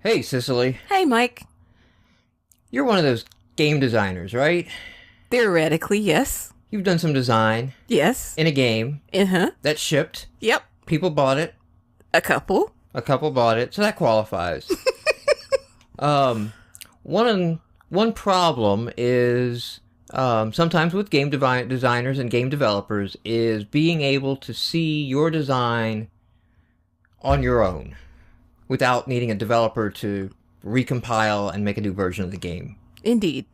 Hey, Cicely. Hey, Mike. You're one of those game designers, right? Theoretically, yes. You've done some design Yes. in a game Uh-huh. that shipped. Yep. People bought it. A couple. A couple bought it, so that qualifies. Um, one problem is sometimes with designers and game developers is being able to see your design on your own without needing a developer to recompile and make a new version of the game. Indeed.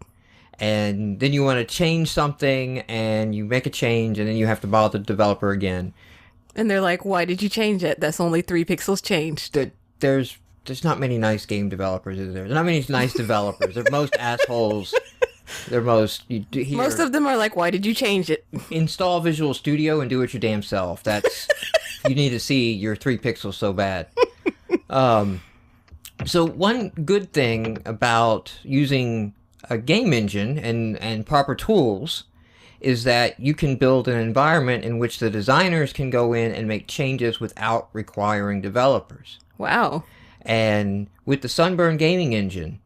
And then you want to change something and you make a change and then you have to bother the developer again. And they're like, why did you change it? That's only 3 pixels changed. There's not many nice game developers, is there? There's not many nice developers. They're most assholes. They're most... Most of them are like, why did you change it? Install Visual Studio and do it your damn self. That's... You need to see your 3 pixels so bad. So one good thing about using a game engine and proper tools is that you can build an environment in which the designers can go in and make changes without requiring developers. Wow. And with the Sunburn gaming engine,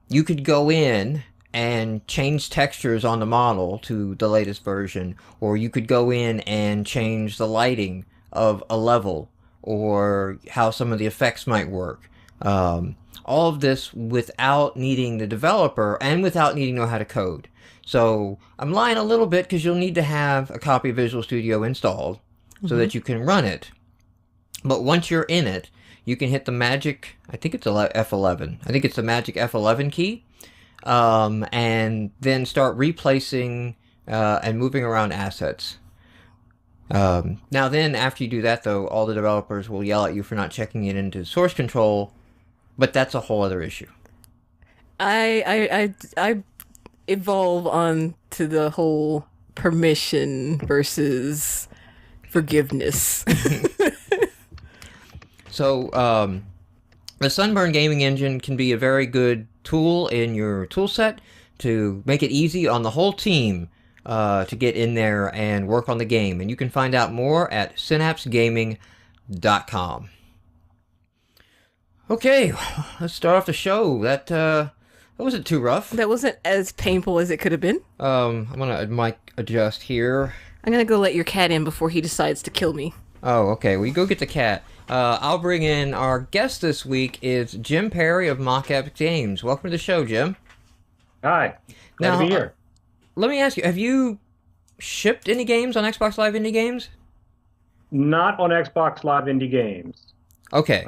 you could go in and change textures on the model to the latest version, or you could go in and change the lighting of a level, or how some of the effects might work. All of this without needing the developer and without needing to know how to code. So I'm lying a little bit because you'll need to have a copy of Visual Studio installed so that you can run it. But once you're in it, you can hit the magic, I think it's F11. I think it's the magic F11 key. And then start replacing and moving around assets. Now then, after you do that, though, all the developers will yell at you for not checking it into source control, but that's a whole other issue. I evolve on to the whole permission versus forgiveness. So, the Sunburn gaming engine can be a very good tool in your tool set to make it easy on the whole team to get in there and work on the game. And you can find out more at synapsegaming.com. Okay, let's start off the show. That wasn't too rough. That wasn't as painful as it could have been. I'm gonna mic adjust here. I'm gonna go let your cat in before he decides to kill me. Oh, okay. Well, you go get the cat. I'll bring in our guest this week is Jim Perry of Mock-Up Games. Welcome to the show, Jim. Hi. Glad to be here. Let me ask you, have you shipped any games on Xbox Live Indie Games? Not on Xbox Live Indie Games. Okay.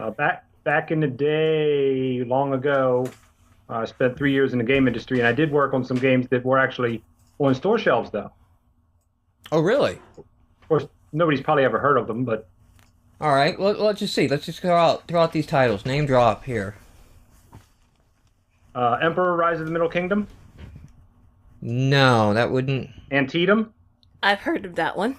Back in the day, long ago, I spent 3 years in the game industry, and I did work on some games that were actually on store shelves, though. Oh, really? Of course, nobody's probably ever heard of them, but... All right, let's just see. Let's just throw out these titles. Name drop here. Emperor Rise of the Middle Kingdom. No, that wouldn't... Antietam. I've heard of that one.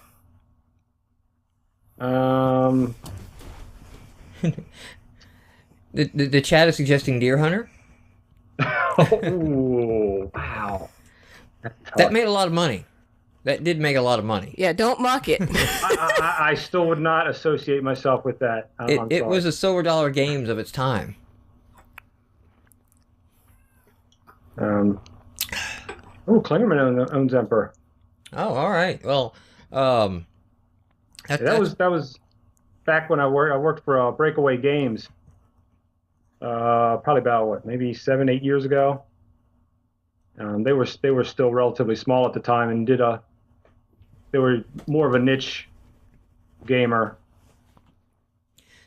The chat is suggesting Deer Hunter. Oh, wow. That made a lot of money. That did make a lot of money. Yeah, don't mock it. I still would not associate myself with that. It was a silver dollar games of its time. Klingerman owns Emperor. Oh, all right. Well, that was back when I worked for Breakaway Games. Probably about maybe 7-8 years ago. They were still relatively small at the time and they were more of a niche gamer.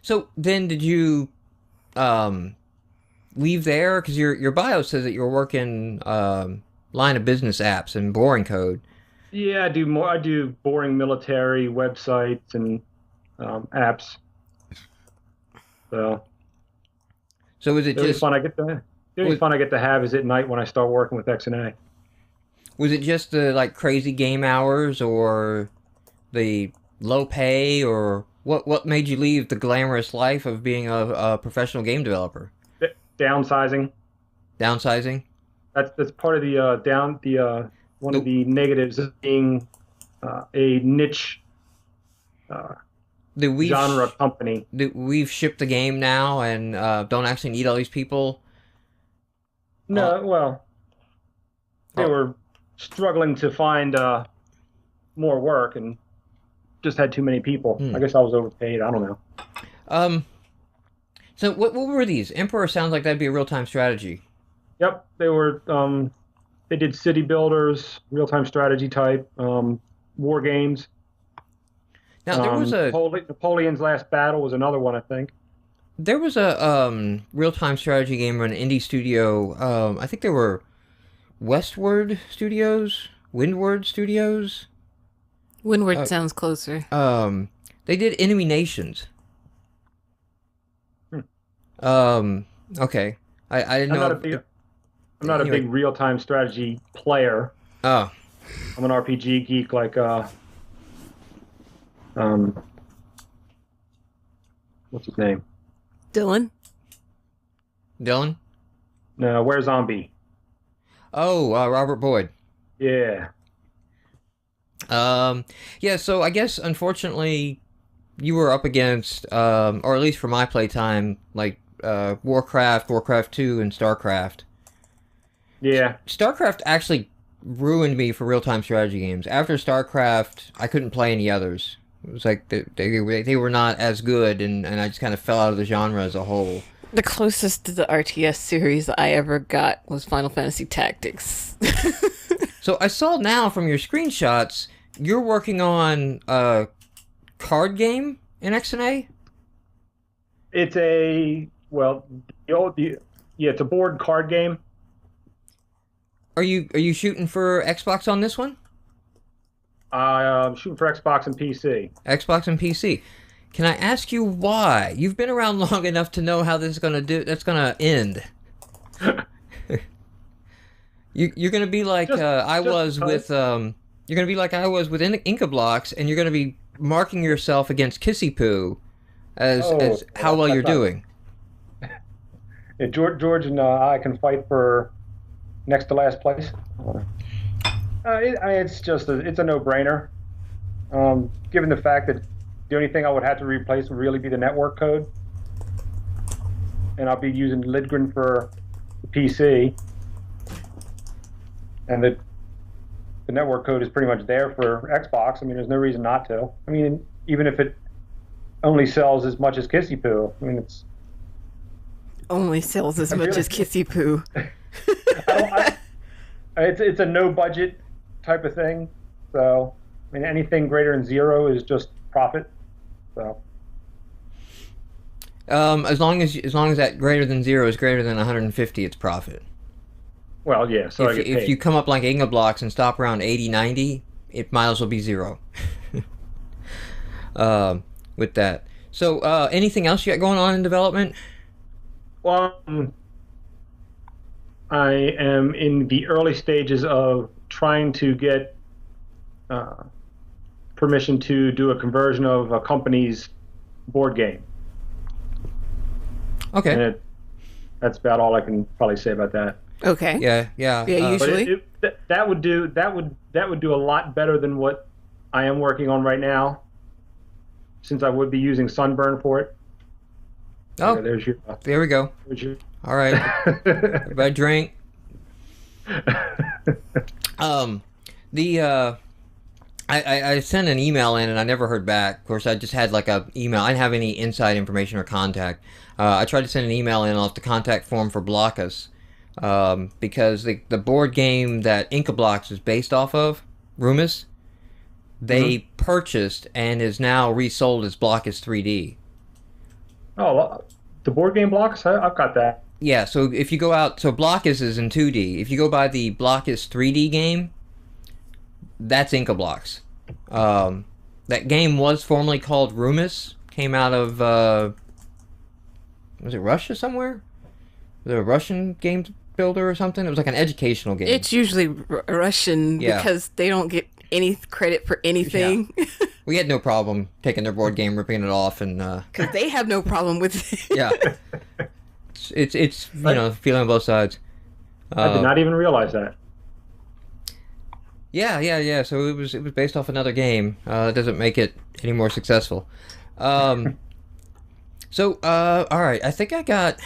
So then, did you leave there because your bio says that you're working line of business apps and boring code? Yeah, I do boring military websites and apps. So is it just fun? The only fun I get to have is at night when I start working with XNA. Was it just the crazy game hours, or the low pay, or what made you leave the glamorous life of being a professional game developer? Downsizing. Downsizing. That's part of the one of the negatives of being a niche genre company. We've shipped the game now and don't actually need all these people. No, well, they were struggling to find more work and just had too many people. I guess I was overpaid. I don't know. So what were these? Emperor sounds like that'd be a real-time strategy. Yep, they were. They did city builders, real-time strategy type, war games. Now there was a Napoleon's Last Battle was another one, I think. There was a real-time strategy game on an indie studio. I think they were Windward Studios. Windward sounds closer. They did Enemy Nations. Okay. I didn't know. I'm not a big real-time strategy player. Oh. I'm an RPG geek, like what's his name? Dylan? No, Where's Zombie? Oh, Robert Boyd. Yeah. Yeah, so I guess, unfortunately, you were up against, or at least for my playtime, like, Warcraft 2, and StarCraft. Yeah. StarCraft actually ruined me for real-time strategy games. After StarCraft, I couldn't play any others. It was like they were not as good, and I just kind of fell out of the genre as a whole. The closest to the RTS series I ever got was Final Fantasy Tactics. So I saw now from your screenshots, you're working on a card game in XNA? It's it's a board card game. Are you shooting for Xbox on this one? I'm shooting for Xbox and PC. Xbox and PC. Can I ask you why? You've been around long enough to know how this is that's gonna end. You're gonna be like I was with Inca Blocks, and you're gonna be marking yourself against Kissy Poo as how well you're doing. Yeah, George and I can fight for next to last place. It's a no-brainer. Given the fact that the only thing I would have to replace would really be the network code, and I'll be using Lidgren for the PC, and the network code is pretty much there for Xbox. I mean, there's no reason not to. I mean, even if it only sells as much as Kissy Poo, I mean, it's only sells as much as Kissy Poo. It's a no-budget type of thing, so I mean, anything greater than 0 is just profit. So, as long as that greater than 0 is greater than 150, it's profit. Well, yeah. So if you come up like Inga Blocks and stop around 80, 90, it might as well be 0. With that. So, anything else you got going on in development? Well, I am in the early stages of trying to get permission to do a conversion of a company's board game. Okay. And that's about all I can probably say about that. Okay. Yeah. Usually that would do a lot better than what I am working on right now, since I would be using Sunburn for it. Oh, okay, there we go. All right. Everybody drink. I sent an email in and I never heard back. Of course, I just had like a email. I didn't have any inside information or contact. I tried to send an email in off the contact form for Blockus, because the board game that Inca Blocks is based off of, Rumus, they purchased and is now resold as Blockus 3D. Oh, the board game Blockus? I've got that. Yeah, so if you go out, so Blockus is in 2D. If you go by the Blockus 3D game, that's Inca Blocks. That game was formerly called Rumus. Came out of, was it Russia somewhere? Was it a Russian game builder or something? It was like an educational game. it's usually Russian because they don't get any credit for anything. Yeah. We had no problem taking their board game, ripping it off, and because they have no problem with it. Yeah, it's feeling on both sides. I did not even realize that. Yeah. So it was based off another game. It doesn't make it any more successful. All right, I think I got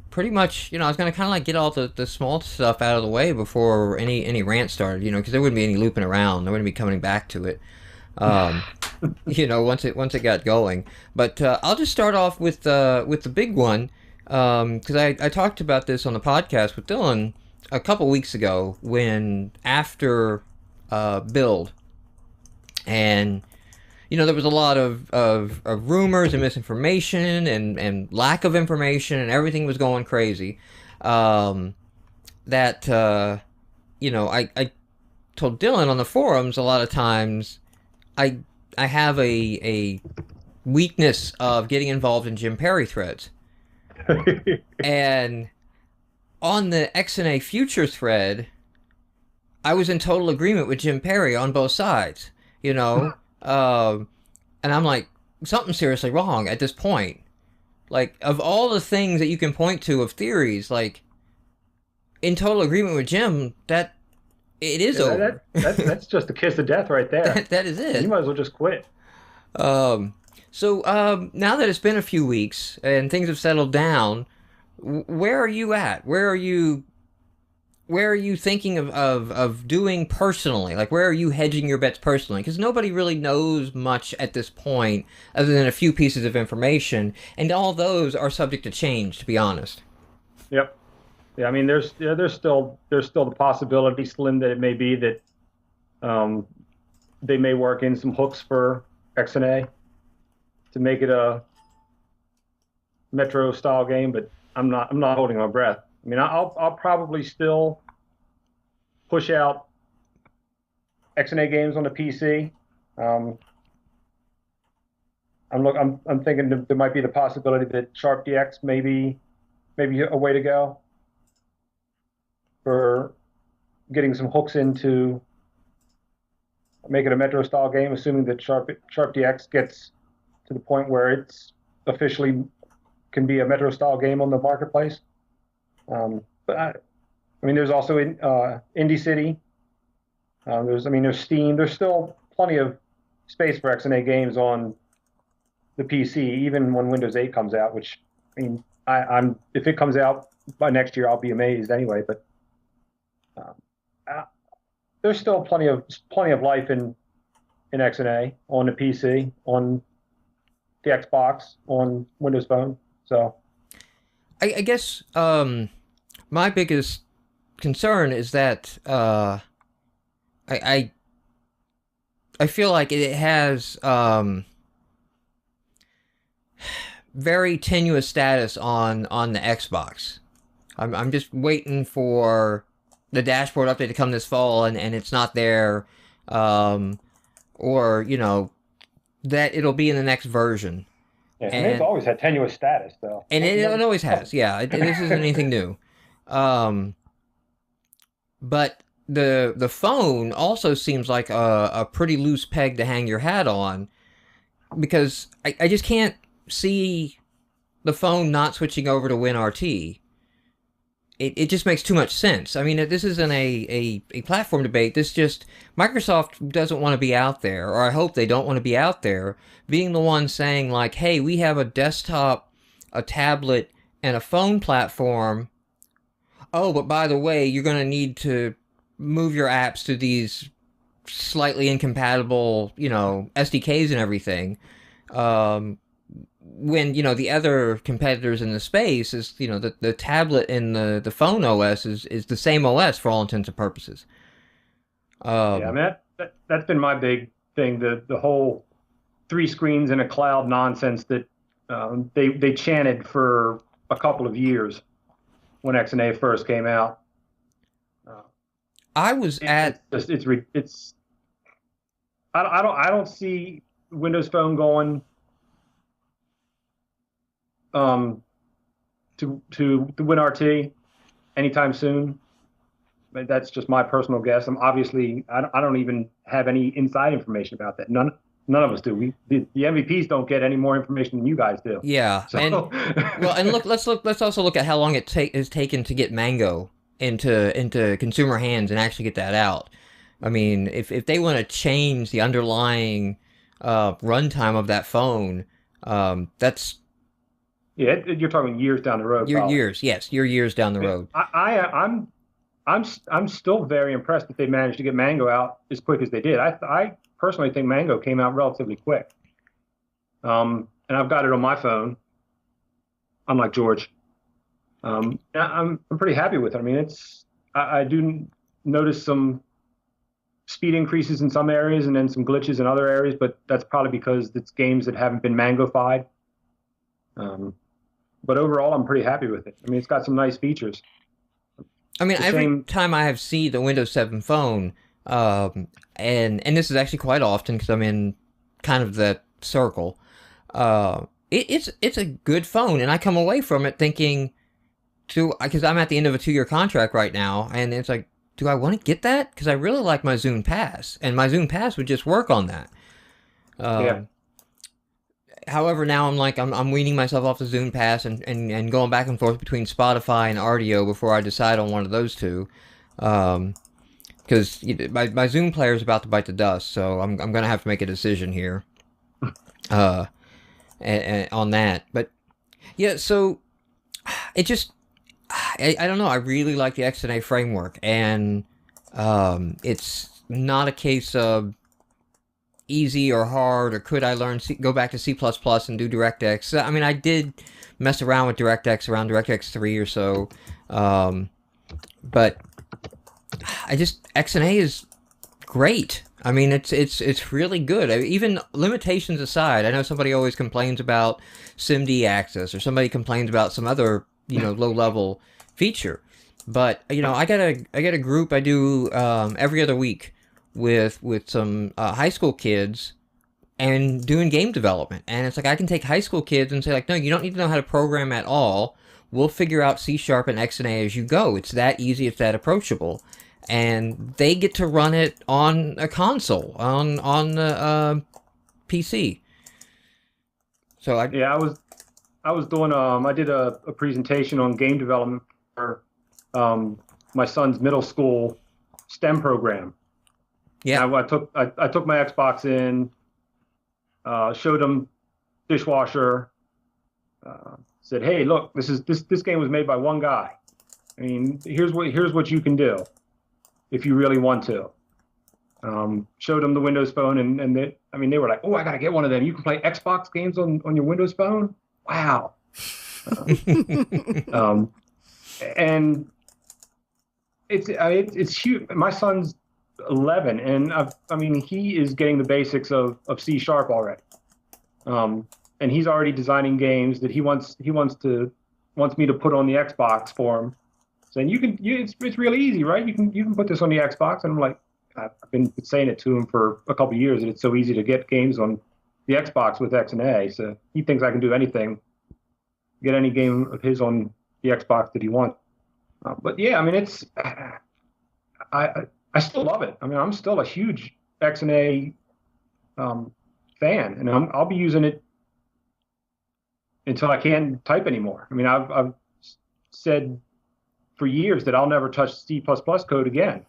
pretty much, I was going to kind of like get all the small stuff out of the way before any rant started, because there wouldn't be any looping around. There wouldn't be coming back to it. Once it got going. But I'll just start off with the big one, because I talked about this on the podcast with Dylan a couple weeks ago when after Build, and there was a lot of rumors and misinformation and lack of information, and everything was going crazy. I told Dylan on the forums a lot of times I have a weakness of getting involved in Jim Perry threads. And on the XNA Future thread, I was in total agreement with Jim Perry on both sides, and I'm like, something's seriously wrong at this point. Like, of all the things that you can point to of theories, like, in total agreement with Jim, that it is over. That's just a kiss of death right there. That is it. You might as well just quit. Now that it's been a few weeks and things have settled down, where are you at? Where are you thinking of doing personally? Like, where are you hedging your bets personally? Because nobody really knows much at this point other than a few pieces of information, and all those are subject to change, to be honest. Yep. Yeah, I mean, there's still the possibility, slim that it may be that they may work in some hooks for XNA to make it a Metro style game, but I'm not holding my breath. I mean, I'll probably still push out XNA games on the PC. I'm thinking that there might be the possibility that Sharp DX may be a way to go for getting some hooks into make it a Metro style game, assuming that Sharp DX gets to the point where it's officially can be a Metro style game on the marketplace. But I mean, there's also Indie City. There's Steam. There's still plenty of space for XNA games on the PC, even when Windows 8 comes out. Which, I mean, I'm if it comes out by next year, I'll be amazed anyway. But there's still plenty of life in XNA on the PC, on the Xbox, on Windows Phone. So, I guess my biggest concern is that I feel like it has very tenuous status on the Xbox. I'm just waiting for the dashboard update to come this fall, and it's not there, or that it'll be in the next version. Yeah, and it's always had tenuous status, though. And it always has, yeah. This isn't anything new. But the phone also seems like a pretty loose peg to hang your hat on, because I just can't see the phone not switching over to WinRT. It just makes too much sense. I mean, this isn't a platform debate. This just, Microsoft doesn't want to be out there, or I hope they don't want to be out there, being the one saying, like, hey, we have a desktop, a tablet, and a phone platform. Oh, but by the way, you're going to need to move your apps to these slightly incompatible, SDKs and everything. When, the other competitors in the space is, the tablet and the phone OS is the same OS for all intents and purposes. Yeah, I mean, that's been my big thing, the whole 3 screens in a cloud nonsense that they chanted for a couple of years when XNA first came out. I was at... I don't see Windows Phone going to the WinRT anytime soon. But that's just my personal guess. I don't even have any inside information about that. None of us do. The MVPs don't get any more information than you guys do. Yeah, so. and let's also look at how long it has taken to get Mango into consumer hands and actually get that out. I mean, if they want to change the underlying runtime of that phone, That's You're talking years down the road. your Probably. years. Yes, your years down the road. I'm still very impressed that they managed to get Mango out as quick as they did. I personally think Mango came out relatively quick. And I've got it on my phone, unlike George. I'm pretty happy with it. I mean, I do notice some speed increases in some areas and then some glitches in other areas, but that's probably because it's games that haven't been Mango-fied. But overall, I'm pretty happy with it. I mean, it's got some nice features. I mean, every time I have seen the Windows 7 phone, and this is actually quite often because I'm in kind of that circle, it's a good phone, and I come away from it thinking, because I'm at the end of a 2-year contract right now, and it's like, do I want to get that? Because I really like my Zune Pass, and my Zune Pass would just work on that. Yeah. However, now I'm weaning myself off the Zune Pass and going back and forth between Spotify and Rdio before I decide on one of those two. Because my Zune player is about to bite the dust, so I'm going to have to make a decision here and on that. But, yeah, so it just... I don't know. I really like the XNA framework, and it's not a case of easy or hard, or could I go back to C++ and do DirectX. I mean, I did mess around with DirectX around DirectX 3 or so, but XNA is great. I mean, it's really good. Even limitations aside, I know somebody always complains about SIMD access, or somebody complains about some other low-level feature. But I got a group I do every other week with some high school kids and doing game development. And it's like I can take high school kids and say, like, no, you don't need to know how to program at all. We'll figure out C# and XNA as you go. It's that easy. It's that approachable. And they get to run it on a console, on the PC. So I was doing I did a presentation on game development for my son's middle school STEM program. Yeah, I took my Xbox in, showed him dishwasher, said, "Hey, look, this game was made by one guy. I mean, here's what you can do if you really want to." Showed them the Windows Phone, and they were like, "Oh, I gotta get one of them. You can play Xbox games on your Windows Phone? Wow!" And it's huge. My son's 11, and he is getting the basics of C# already. And he's already designing games that he wants me to put on the Xbox for him. Saying it's really easy, right? You can put this on the Xbox. And I'm like, I've been saying it to him for a couple of years that it's so easy to get games on the Xbox with XNA. So he thinks I can do anything, get any game of his on the Xbox that he wants. But yeah, I mean, I still love it. I mean, I'm still a huge XNA fan, and I'll be using it until I can't type anymore. I mean, I've said for years that I'll never touch C++ code again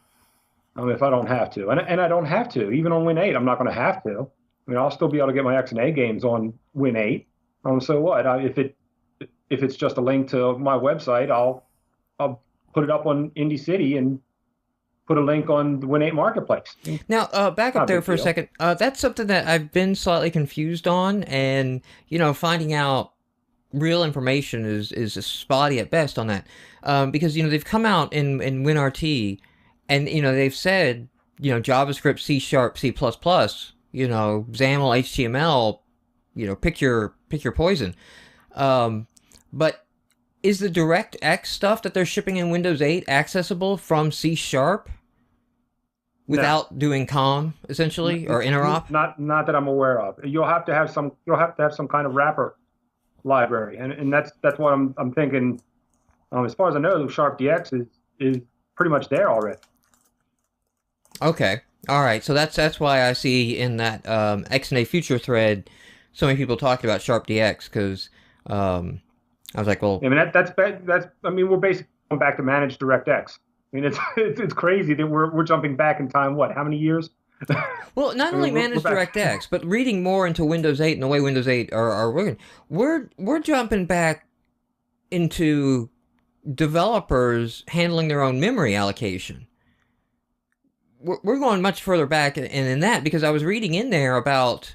if I don't have to, and I don't have to. Even on Win 8, I'm not going to have to. I mean, I'll still be able to get my XNA games on Win 8. So what? If it's just a link to my website, I'll put it up on Indie City and put a link on the Win 8 Marketplace. Now, back up there for a second. That's something that I've been slightly confused on, and finding out real information is spotty at best on that, because they've come out in WinRT, and they've said JavaScript, C#, C++, XAML, HTML, pick your poison. But is the DirectX stuff that they're shipping in Windows 8 accessible from C# without doing COM essentially, or interop? Not that I'm aware of. You'll have to have some kind of wrapper library, and that's what I'm thinking. As far as I know, SharpDX is pretty much there already. Okay, all right. So that's why I see in that XNA Future thread so many people talking about SharpDX, because I was like, well, I mean that's we're basically going back to managed DirectX. I mean it's crazy that we're jumping back in time. What? How many years? Well, not only manage DirectX, but reading more into Windows 8 and the way Windows 8 are working, we're jumping back into developers handling their own memory allocation. We're going much further back in that, because I was reading in there about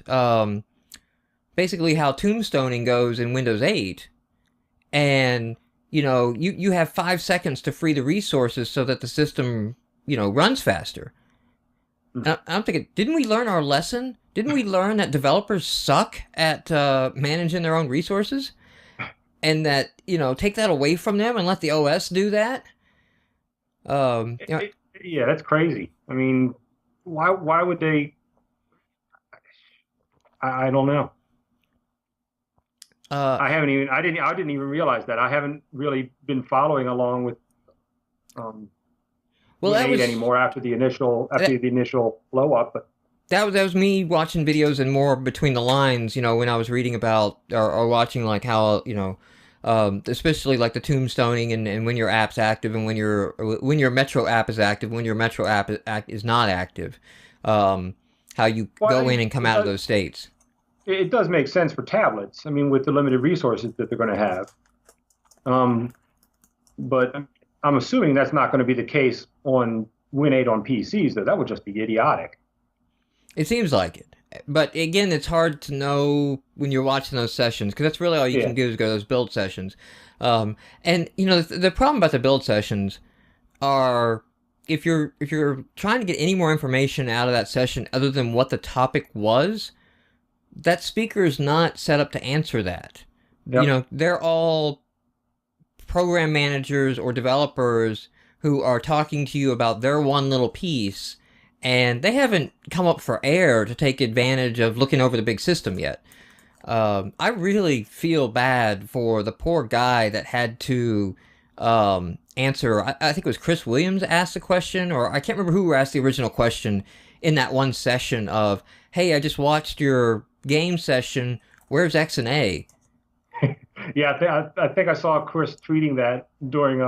basically how tombstoning goes in Windows 8, and you have 5 seconds to free the resources so that the system runs faster. I'm thinking, didn't we learn our lesson? Didn't we learn that developers suck at managing their own resources? And that, take that away from them and let the OS do that? Yeah, that's crazy. I mean, why would they? I don't know. I didn't even realize that. I haven't really been following along with that was anymore after the initial blow up. But that was me watching videos and more between the lines. When I was reading about or watching like how especially like the tombstoning and when your app's active and when your Metro app is active, when your Metro app is not active, how you go in and come out of those states. It does make sense for tablets. I mean, with the limited resources that they're going to have. But I'm assuming that's not going to be the case on Win 8 on PCs, though. That would just be idiotic. It seems like it. But again, it's hard to know when you're watching those sessions, because that's really all you can do is go to those build sessions. And the problem about the build sessions are if you're trying to get any more information out of that session other than what the topic was, that speaker is not set up to answer that. Yep. They're all program managers or developers who are talking to you about their one little piece, and they haven't come up for air to take advantage of looking over the big system yet. I really feel bad for the poor guy that had to answer. I think it was Chris Williams asked the question, or I can't remember who asked the original question in that one session of, hey, I just watched your game session, where's XNA? Yeah, I think I saw Chris tweeting that during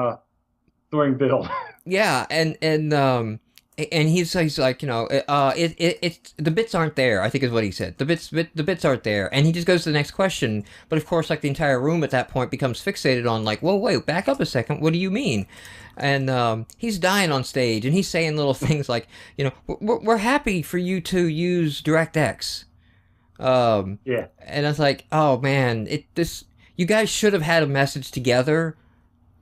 build. Yeah, and he's like, it's the bits aren't there, I think is what he said. The bits aren't there, and he just goes to the next question. But of course, like the entire room at that point becomes fixated on like, whoa, wait, back up a second, what do you mean? And he's dying on stage, and he's saying little things like, we're happy for you to use DirectX. Yeah. And I was like, oh man, you guys should have had a message together,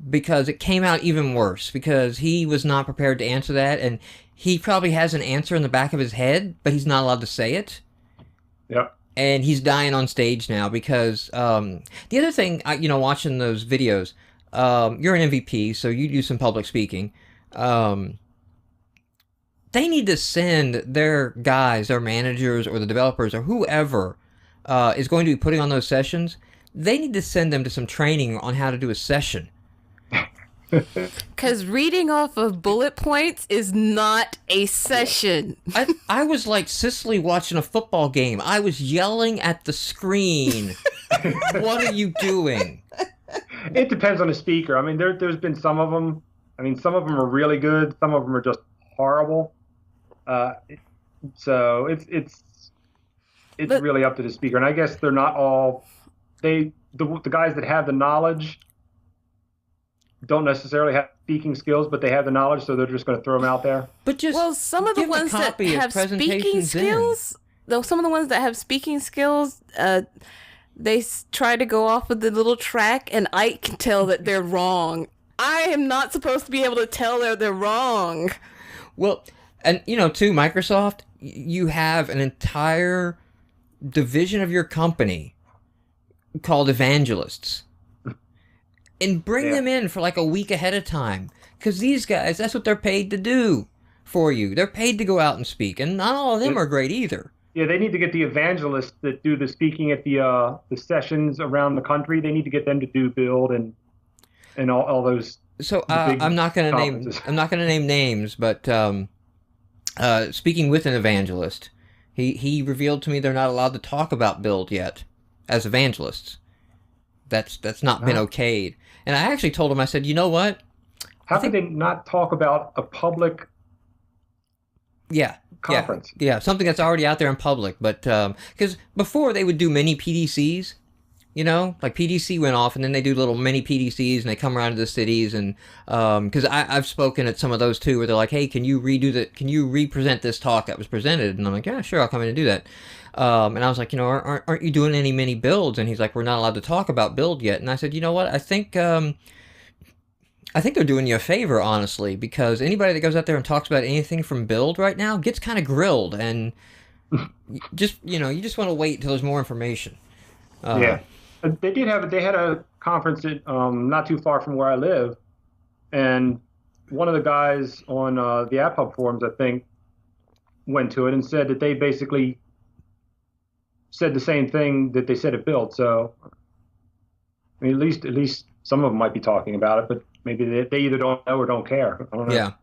because it came out even worse, because he was not prepared to answer that, and he probably has an answer in the back of his head, but he's not allowed to say it. Yep. And he's dying on stage now because the other thing, watching those videos, you're an MVP, so you do some public speaking. They need to send their guys, their managers, or the developers, or whoever is going to be putting on those sessions, they need to send them to some training on how to do a session. Because reading off of bullet points is not a session. I was like Sicily watching a football game. I was yelling at the screen. What are you doing? It depends on the speaker. I mean, there's been some of them. I mean, some of them are really good. Some of them are just horrible. So it's really up to the speaker. And I guess they're not all. The guys that have the knowledge don't necessarily have speaking skills, but they have the knowledge, so they're just going to throw them out there. But some of the ones that have speaking skills, some of the ones that have speaking skills, they try to go off with the little track, and I can tell that they're wrong. I am not supposed to be able to tell they're wrong. Well, and too, Microsoft, you have an entire division of your company called evangelists. And bring them in for like a week ahead of time. Because these guys, that's what they're paid to do for you. They're paid to go out and speak. And not all of them are great either. Yeah, they need to get the evangelists that do the speaking at the sessions around the country. They need to get them to do build and all those. So I'm not going to name names, but speaking with an evangelist, he revealed to me they're not allowed to talk about build yet as evangelists. That's not been okayed. And I actually told him, I said, you know what? How could they not talk about a public conference. Yeah, something that's already out there in public. But because before they would do mini PDCs, like PDC went off, and then they do little mini PDCs, and they come around to the cities, and because I've spoken at some of those too, where they're like, hey, can you represent this talk that was presented? And I'm like, yeah, sure, I'll come in and do that. And I was like, aren't you doing any mini builds? And he's like, we're not allowed to talk about build yet. And I said, you know what, I think they're doing you a favor, honestly, because anybody that goes out there and talks about anything from build right now gets kind of grilled, and you just want to wait until there's more information. Yeah. They had a conference at, not too far from where I live, and one of the guys on the App Hub forums, I think, went to it and said that they basically said the same thing that they said at Build. So, I mean, at least some of them might be talking about it, but maybe they either don't know or don't care. I don't know.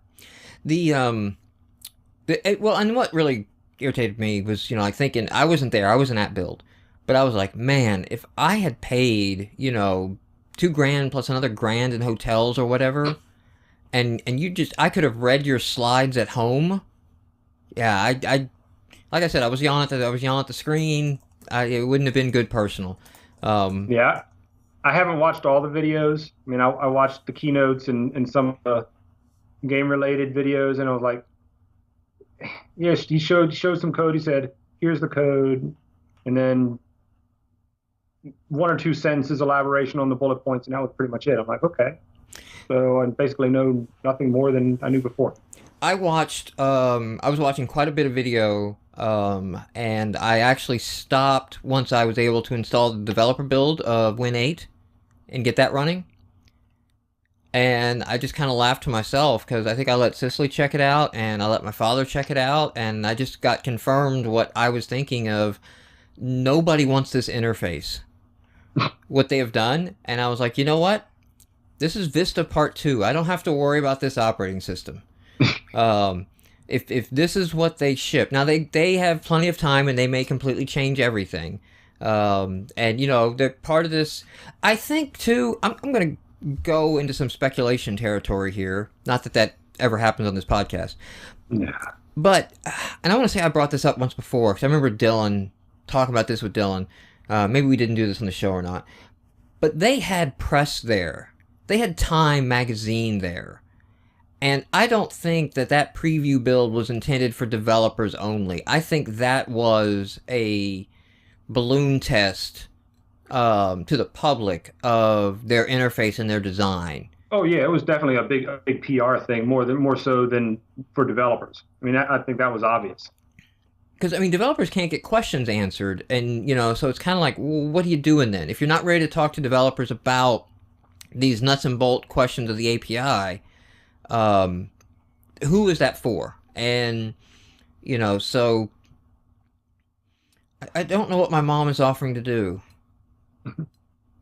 Yeah. Well, and what really irritated me was, like thinking, I wasn't there, I wasn't at Build. But I was like, man, if I had paid, $2,000 plus another $1,000 in hotels or whatever, and I could have read your slides at home. Yeah, I like I said, I was yelling at the screen. It wouldn't have been good personal. Yeah, I haven't watched all the videos. I mean, I watched the keynotes and some of the game-related videos, and I was like, yeah, he showed some code. He said, here's the code, and then one or two sentences elaboration on the bullet points, and that was pretty much it. I'm like, okay. So I basically know nothing more than I knew before. I was watching quite a bit of video, and I actually stopped once I was able to install the developer build of Win8 and get that running. And I just kind of laughed to myself, because I think I let Cicely check it out, and I let my father check it out, and I just got confirmed what I was thinking of. Nobody wants this interface. What they have done, and I was like, you know what? This is Vista Part 2. I don't have to worry about this operating system. If this is what they ship, now they have plenty of time, and they may completely change everything. And they're part of this. I think too. I'm going to go into some speculation territory here. Not that ever happens on this podcast. Yeah. But, and I want to say I brought this up once before, because I remember Dylan talking about this with Dylan. Maybe we didn't do this on the show or not. But they had press there. They had Time magazine there. And I don't think that preview build was intended for developers only. I think that was a balloon test to the public of their interface and their design. Oh yeah, it was definitely a big PR thing, more so than for developers. I mean, I think that was obvious. Because, developers can't get questions answered, and, so it's kind of like, well, what are you doing then? If you're not ready to talk to developers about these nuts and bolt questions of the API, who is that for? And, so I don't know what my mom is offering to do.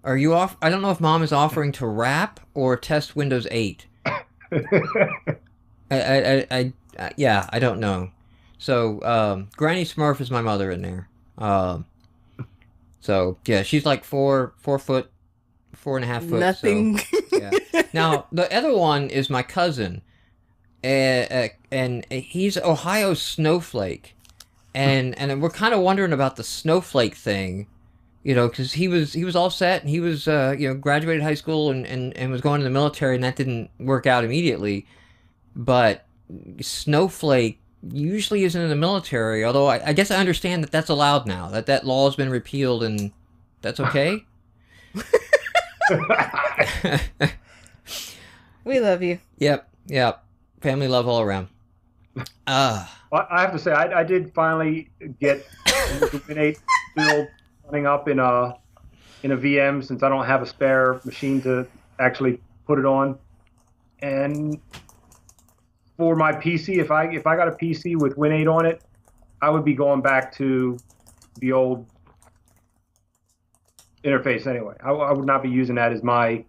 Are you off? I don't know if mom is offering to wrap or test Windows 8. I don't know. So, Granny Smurf is my mother in there. So, yeah, she's like 4 foot, 4.5 foot. Nothing. So, yeah. Now, the other one is my cousin. And he's Ohio Snowflake. And we're kind of wondering about the snowflake thing, because he was all set, and he was, graduated high school and was going to the military, and that didn't work out immediately. But snowflake usually isn't in the military, although I guess I understand that that's allowed now, that law has been repealed, and that's okay. We love you. Yep. Family love all around. Well, I have to say, I did finally get the Win8 build running up in a VM, since I don't have a spare machine to actually put it on. And for my PC, if I got a PC with Win8 on it, I would be going back to the old interface anyway. I would not be using that as my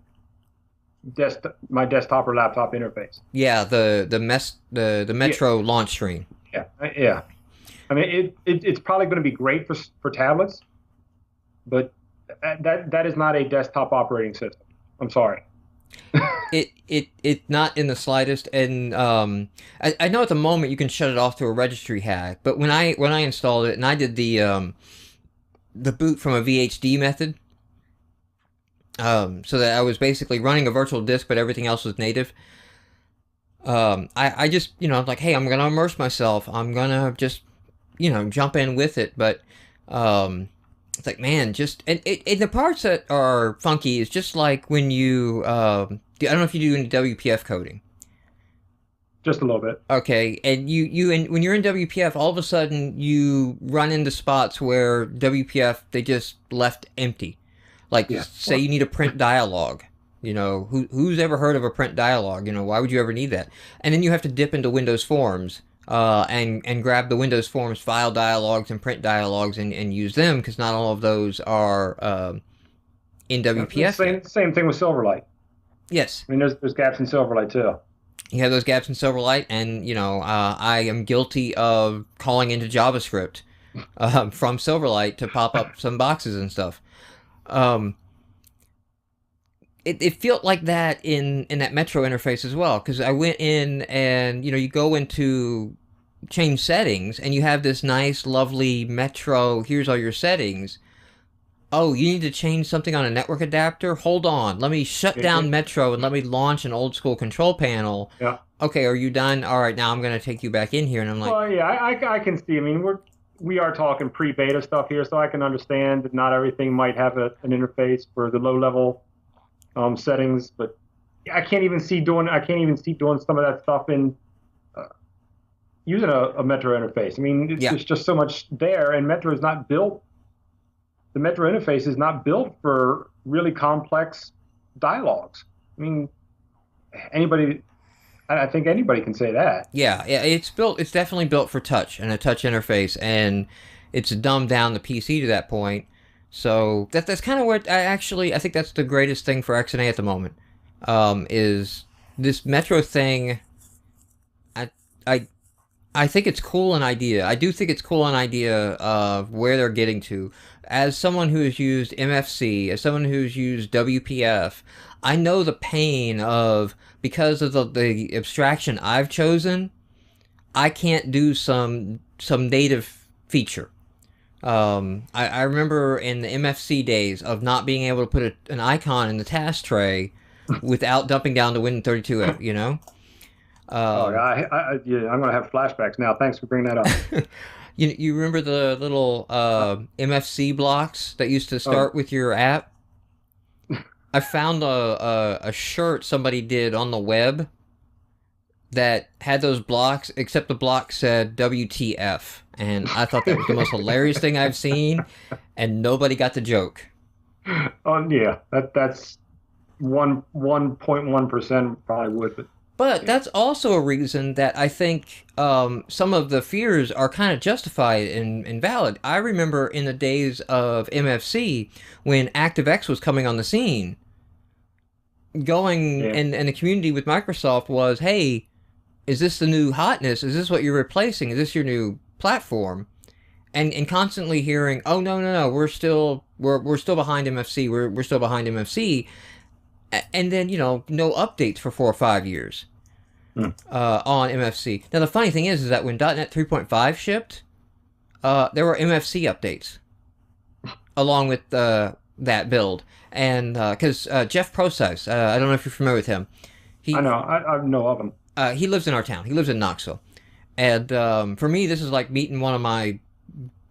desktop or laptop interface. Yeah, the Metro launch screen. Yeah. I mean, it's probably going to be great for tablets, but that is not a desktop operating system. I'm sorry. It It's not in the slightest, and I know at the moment you can shut it off through a registry hack, but when I installed it and I did the boot from a VHD method, so that I was basically running a virtual disk, but everything else was native. I just, like, hey, I'm gonna immerse myself. I'm gonna just, jump in with it, but it's like, man, just and the parts that are funky is just like when you I don't know if you do any WPF coding. Just a little bit. Okay, and when you're in WPF, all of a sudden you run into spots where WPF, they just left empty. Like, say you need a print dialogue. Who's ever heard of a print dialogue? Why would you ever need that? And then you have to dip into Windows Forms and grab the Windows Forms file dialogues and print dialogues and use them, because not all of those are in WPF. Same thing with Silverlight. Yes. I mean, there's gaps in Silverlight, too. You have those gaps in Silverlight, and, I am guilty of calling into JavaScript from Silverlight to pop up some boxes and stuff. It felt like that in that Metro interface as well, because I went in and, you go into change settings, and you have this nice, lovely Metro, here's all your settings. Oh, you need to change something on a network adapter? Hold on. Let me shut down Metro and let me launch an old school control panel. Yeah. Okay, are you done? All right, now I'm going to take you back in here. And I'm like... Well, yeah, I can see. I mean, we are talking pre-beta stuff here, so I can understand that not everything might have an interface for the low-level settings. But I can't even see doing some of that stuff in using a Metro interface. I mean, there's just so much there, and Metro is not built. The Metro interface is not built for really complex dialogues. I mean, I think anybody can say that. Yeah, it's definitely built for touch and a touch interface, and it's dumbed down the PC to that point. So that's kind of what I think that's the greatest thing for XNA at the moment, is this Metro thing. I think it's cool an idea. I do think it's cool an idea of where they're getting to. As someone who has used MFC, as someone who's used WPF, I know the pain of, because of the abstraction I've chosen, I can't do some native feature. I remember in the MFC days of not being able to put an icon in the task tray without dumping down to Win32, I'm going to have flashbacks now. Thanks for bringing that up. You remember the little MFC blocks that used to start with your app? I found a shirt somebody did on the web that had those blocks, except the block said WTF, and I thought that was the most hilarious thing I've seen, and nobody got the joke. Oh yeah, that's 1.1% probably would. But that's also a reason that I think some of the fears are kind of justified and valid. I remember in the days of MFC, when ActiveX was coming on the scene, going and the community with Microsoft was, hey, is this the new hotness? Is this what you're replacing? Is this your new platform? And constantly hearing, oh, no, we're still behind MFC. We're still behind MFC. And then, no updates for 4 or 5 years on MFC. Now, the funny thing is that when .NET 3.5 shipped, there were MFC updates along with that build. And because Jeff Process, I don't know if you're familiar with him. I know of him. He lives in our town. He lives in Knoxville. And for me, this is like meeting one of my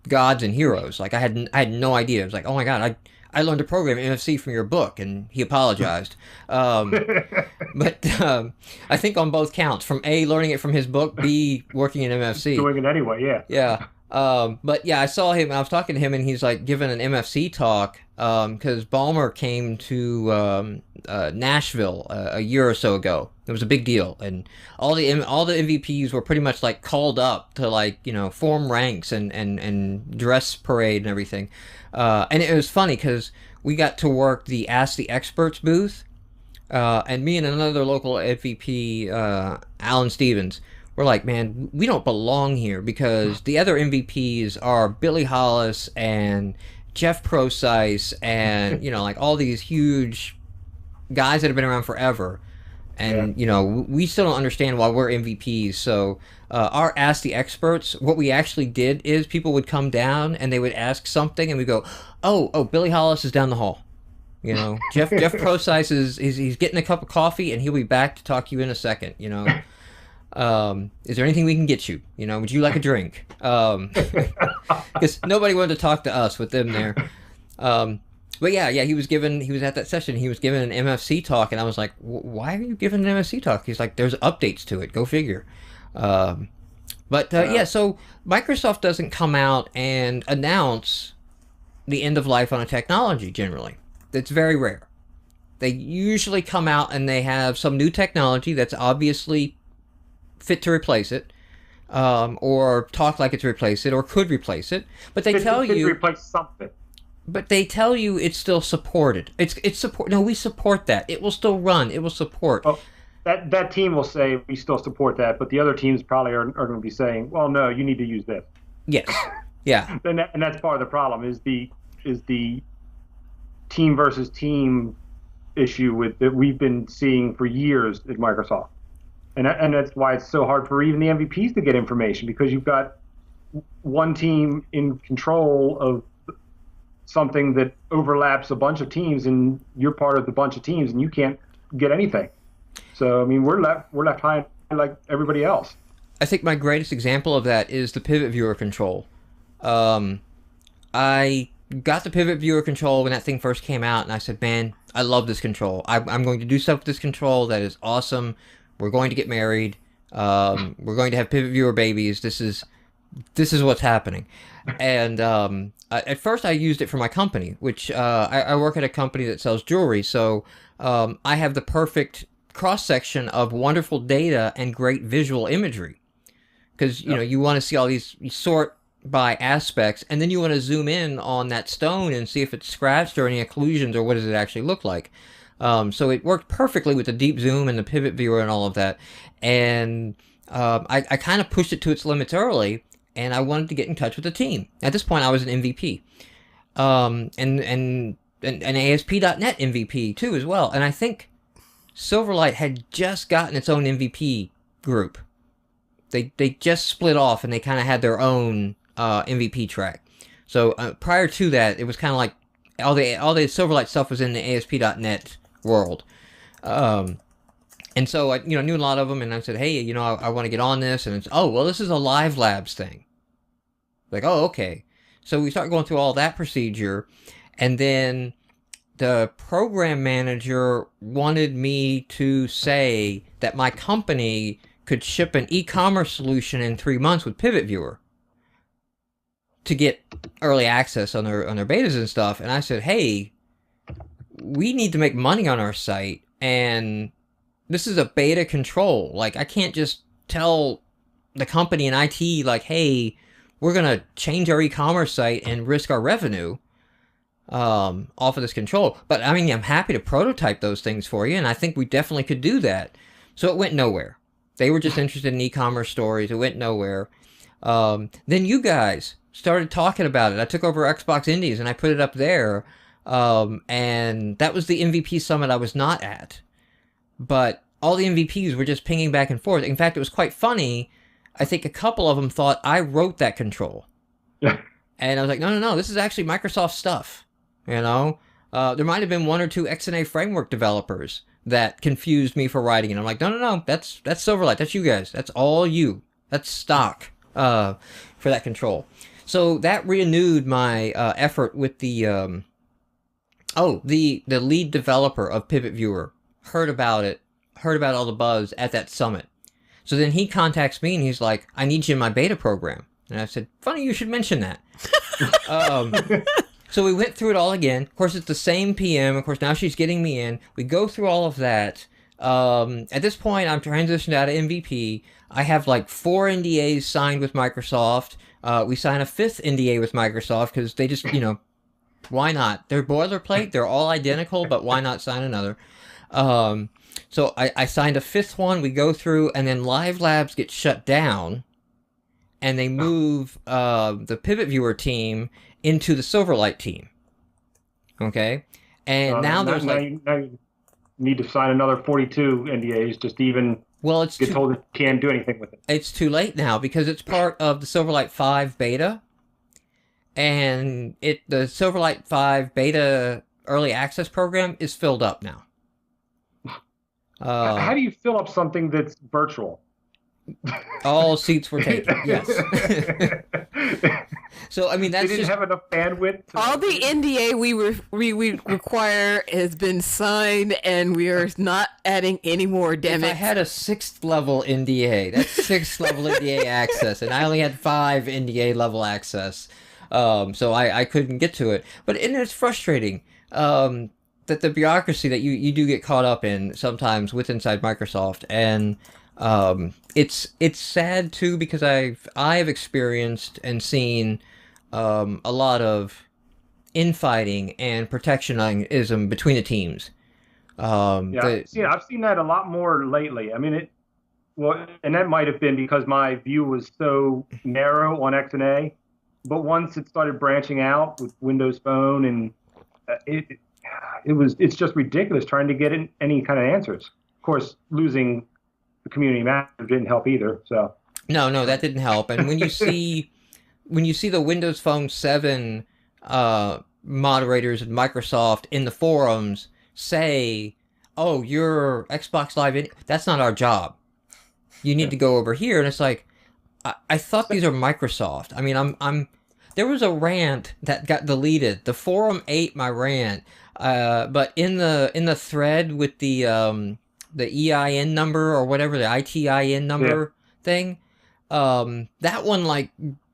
gods and heroes. Like, I had no idea. It was like, oh my God, I learned to program MFC from your book, and he apologized. But I think on both counts, from A, learning it from his book, B, working in MFC. Doing it anyway, yeah. Yeah. But yeah, I saw him, I was talking to him, and he's like giving an MFC talk, because Ballmer came to Nashville a year or so ago. It was a big deal, and all the MVPs were pretty much like called up to like, form ranks and dress parade and everything. And it was funny because we got to work the Ask the Experts booth, and me and another local MVP, Alan Stevens, were like, man, we don't belong here, because the other MVPs are Billy Hollis and Jeff Procise and, like all these huge guys that have been around forever. And, we still don't understand why we're MVPs. So our Ask the Experts, what we actually did is people would come down and they would ask something and we go, oh, Billy Hollis is down the hall. Jeff Procyse he's getting a cup of coffee and he'll be back to talk to you in a second. Is there anything we can get you? Would you like a drink? Because nobody wanted to talk to us with them there. But yeah, he was at that session, he was given an MFC talk, and I was like, why are you giving an MFC talk? He's like, there's updates to it, go figure. So Microsoft doesn't come out and announce the end of life on a technology, generally. It's very rare. They usually come out and they have some new technology that's obviously fit to replace it, or talk like it's replace it, or could replace it, but they tell you... replace something. But they tell you it's still supported. It's support. No, we support that. It will still run. It will support. Oh, that team will say we still support that, but the other teams probably are going to be saying, well, no, you need to use this. Yes. Yeah. And that's part of the problem is the team versus team issue that we've been seeing for years at Microsoft, and that's why it's so hard for even the MVPs to get information, because you've got one team in control of something that overlaps a bunch of teams, and you're part of the bunch of teams, and you can't get anything. So I mean, we're left high like everybody else. I think my greatest example of that is the pivot viewer control. I got the pivot viewer control when that thing first came out, and I said, man, I love this control. I'm going to do stuff with this control that is awesome. We're going to get married. We're going to have pivot viewer babies. This is what's happening. And at first I used it for my company, which I work at a company that sells jewelry. So I have the perfect cross-section of wonderful data and great visual imagery. Because, you want to see all these, you sort by aspects, and then you want to zoom in on that stone and see if it's scratched or any occlusions or what does it actually look like. So it worked perfectly with the deep zoom and the pivot viewer and all of that. And I kind of pushed it to its limits early, and I wanted to get in touch with the team. At this point, I was an MVP. And an ASP.NET MVP, too, as well. And I think Silverlight had just gotten its own MVP group. They just split off, and they kind of had their own MVP track. So prior to that, it was kind of like all the Silverlight stuff was in the ASP.NET world. And so I knew a lot of them, and I said, hey, I want to get on this. And it's, oh, well, this is a Live Labs thing. Like, oh, okay. So we start going through all that procedure, and then the program manager wanted me to say that my company could ship an e-commerce solution in 3 months with Pivot Viewer to get early access on their betas and stuff. And I said, hey, we need to make money on our site, and this is a beta control. Like, I can't just tell the company in IT, like, hey, we're going to change our e-commerce site and risk our revenue off of this control. But, I mean, I'm happy to prototype those things for you, and I think we definitely could do that. So it went nowhere. They were just interested in e-commerce stories. It went nowhere. Then you guys started talking about it. I took over Xbox Indies, and I put it up there. And that was the MVP summit I was not at. But all the MVPs were just pinging back and forth. In fact, it was quite funny. I think a couple of them thought I wrote that control. And I was like, no, this is actually Microsoft stuff. There might have been one or two XNA framework developers that confused me for writing it. I'm like, no, that's Silverlight. That's you guys. That's all you. That's stock for that control. So that renewed my effort with the lead developer of Pivot Viewer. Heard about all the buzz at that summit. So then he contacts me and he's like, I need you in my beta program. And I said, funny you should mention that. So we went through it all again. Of course, it's the same PM. Of course, now she's getting me in. We go through all of that. At this point, I'm transitioned out of MVP. I have like 4 NDAs signed with Microsoft. We sign a 5th NDA with Microsoft because they just, why not? They're boilerplate. They're all identical, but why not sign another? So I signed a 5th one. We go through, and then Live Labs gets shut down, and they move the Pivot Viewer team into the Silverlight team. Okay? And now there's need to sign another 42 NDAs just to even get told that you can't do anything with it. It's too late now because it's part of the Silverlight 5 beta. And the Silverlight 5 beta early access program is filled up now. How do you fill up something that's virtual? All seats were taken, yes. So, I mean, that's they didn't have enough bandwidth. All the NDA we require has been signed, and we are not adding any more, damn it. If I had a 6th level NDA, that's 6th level NDA access, and I only had 5 NDA level access. So I couldn't get to it. But it's frustrating that the bureaucracy that you do get caught up in sometimes with inside Microsoft. And it's sad, too, because I've experienced and seen a lot of infighting and protectionism between the teams. I've seen that a lot more lately. I mean, and that might have been because my view was so narrow on XNA. But once it started branching out with Windows Phone, and it's just ridiculous trying to get any kind of answers. Of course, losing the community manager didn't help either. So no, that didn't help. And when you see the Windows Phone 7 moderators at Microsoft in the forums say, "Oh, you're Xbox Live," that's not our job. You need to go over here, and it's like, I thought these are Microsoft. I mean, there was a rant that got deleted. The forum ate my rant, but in the thread with the EIN number or whatever, the ITIN number thing, that one like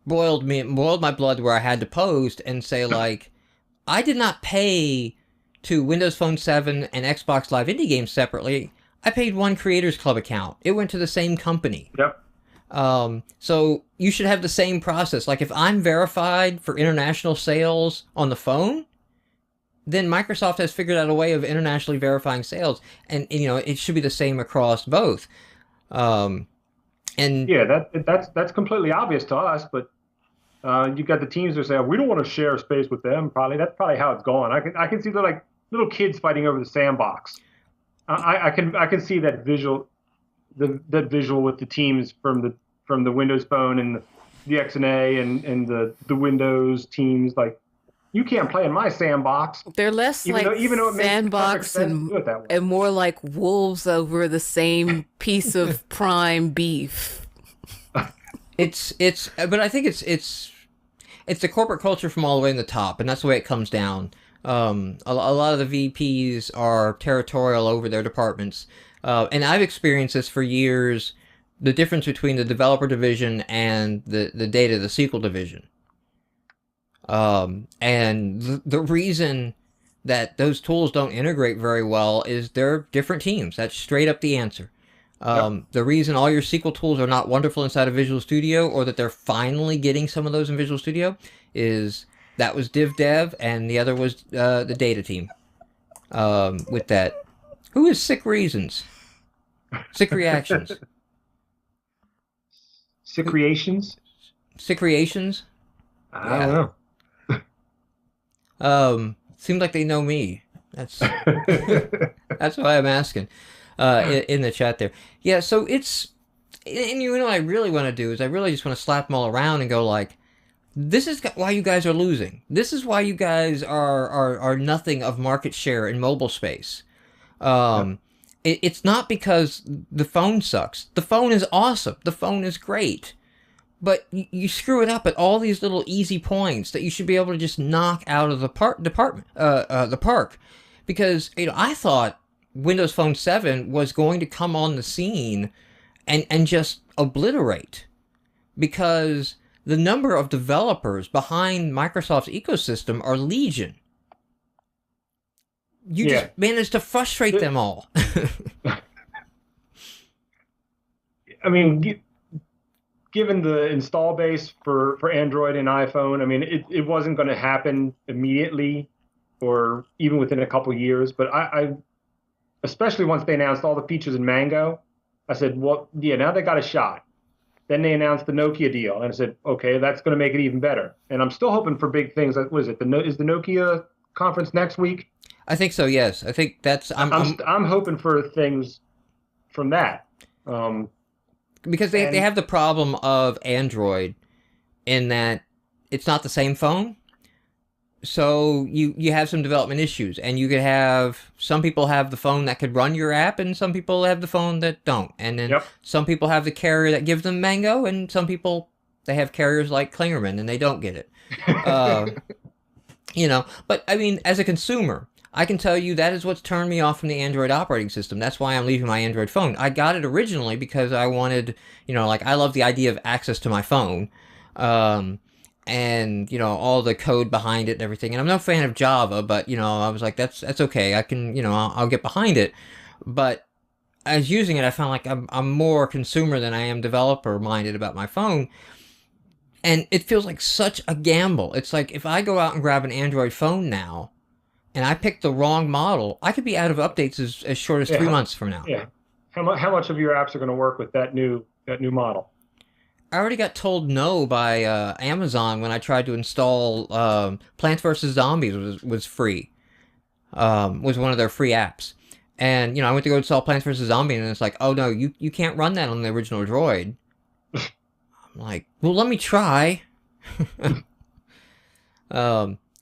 boiled my blood where I had to post and say like, I did not pay to Windows Phone 7 and Xbox Live Indie Games separately. I paid one Creators Club account. It went to the same company. Yep. So you should have the same process. Like if I'm verified for international sales on the phone, then Microsoft has figured out a way of internationally verifying sales, and it should be the same across both. And yeah, that's completely obvious to us, but you've got the teams that say we don't want to share space with them. That's probably how it's going. I can see they're like little kids fighting over the sandbox. I can see that visual. That visual with the teams from the Windows Phone and the XNA and the Windows teams, like, you can't play in my sandbox. They're less even though sandbox and more like wolves over the same piece of prime beef. But I think it's the corporate culture from all the way in the top, and that's the way it comes down. A lot of the VPs are territorial over their departments. And I've experienced this for years, the difference between the developer division and the data, the SQL division. And the reason that those tools don't integrate very well is they're different teams. That's straight up the answer. The reason all your SQL tools are not wonderful inside of Visual Studio, or that they're finally getting some of those in Visual Studio, is that was Div Dev and the other was the data team. With that. Who is Sick Reasons? Sick Reactions. Sick Reactions? Sick Reactions? I don't know. Seems like they know me. That's why I'm asking in the chat there. Yeah, so it's... And what I really want to do is I really just want to slap them all around and go like, this is why you guys are losing. This is why you guys are nothing of market share in mobile space. It's not because the phone sucks. The phone is awesome. The phone is great. But you screw it up at all these little easy points that you should be able to just knock out of the park. Because I thought Windows Phone 7 was going to come on the scene and just obliterate. Because the number of developers behind Microsoft's ecosystem are legion. You just managed to frustrate them all. I mean, given the install base for Android and iPhone, I mean, it wasn't going to happen immediately or even within a couple of years. But I especially once they announced all the features in Mango, I said, well, yeah, now they got a shot. Then they announced the Nokia deal, and I said, okay, that's going to make it even better. And I'm still hoping for big things. What is it? Is the Nokia conference next week? I think so. Yes, I think that's. I'm hoping for things from that. Because they have the problem of Android in that it's not the same phone. So you have some development issues, and you could have some people have the phone that could run your app, and some people have the phone that don't, and then some people have the carrier that gives them Mango, and some people they have carriers like Klingerman and they don't get it. But I mean, as a consumer, I can tell you that is what's turned me off from the Android operating system. That's why I'm leaving my Android phone. I got it originally because I wanted, I love the idea of access to my phone. And all the code behind it and everything. And I'm no fan of Java, but I was like, that's okay. I can, I'll get behind it. But as using it, I found like I'm more consumer than I am developer minded about my phone. And it feels like such a gamble. It's like if I go out and grab an Android phone now, and I pick the wrong model, I could be out of updates as short as 3 months from now. Yeah. How much of your apps are going to work with that new model? I already got told no by Amazon when I tried to install Plants vs. Zombies was free. Was one of their free apps. And, I went to go install Plants vs. Zombies, and it's like, oh, no, you can't run that on the original Droid. I'm like, well, let me try. But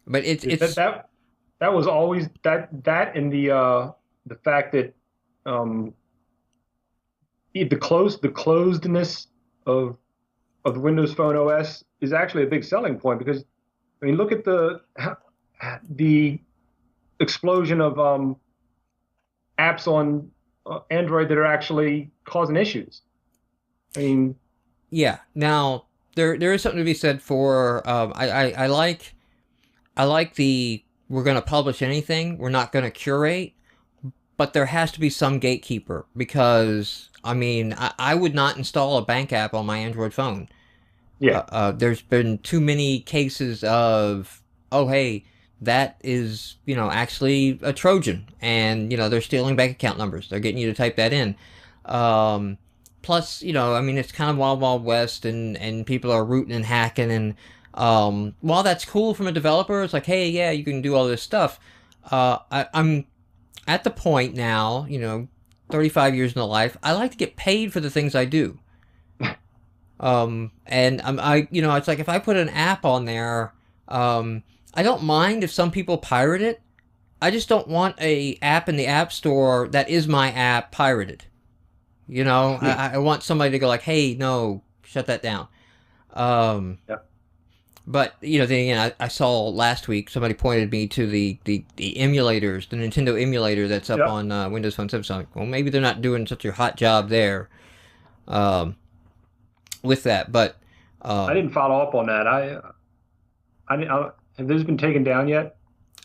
it's... That was always... That and the fact that the closedness of the Windows Phone OS is actually a big selling point because, I mean, look at the explosion of apps on Android that are actually causing issues. I mean, yeah. Now there is something to be said for I like the we're going to publish anything, we're not going to curate, but there has to be some gatekeeper because. I mean, I would not install a bank app on my Android phone. Yeah. There's been too many cases of, oh, hey, that is, actually a Trojan. And, they're stealing bank account numbers. They're getting you to type that in. Plus, I mean, it's kind of wild, wild west and people are rooting and hacking. And while that's cool from a developer, it's like, hey, yeah, you can do all this stuff. I'm at the point now, 35 years in the life, I like to get paid for the things I do. And it's like if I put an app on there, I don't mind if some people pirate it. I just don't want a app in the App Store that is my app pirated. I want somebody to go like, hey, no, shut that down. But, then again, I saw last week, somebody pointed me to the emulators, the Nintendo emulator that's up on Windows Phone 7. So I'm like, well, maybe they're not doing such a hot job there with that. But I didn't follow up on that. Have those been taken down yet?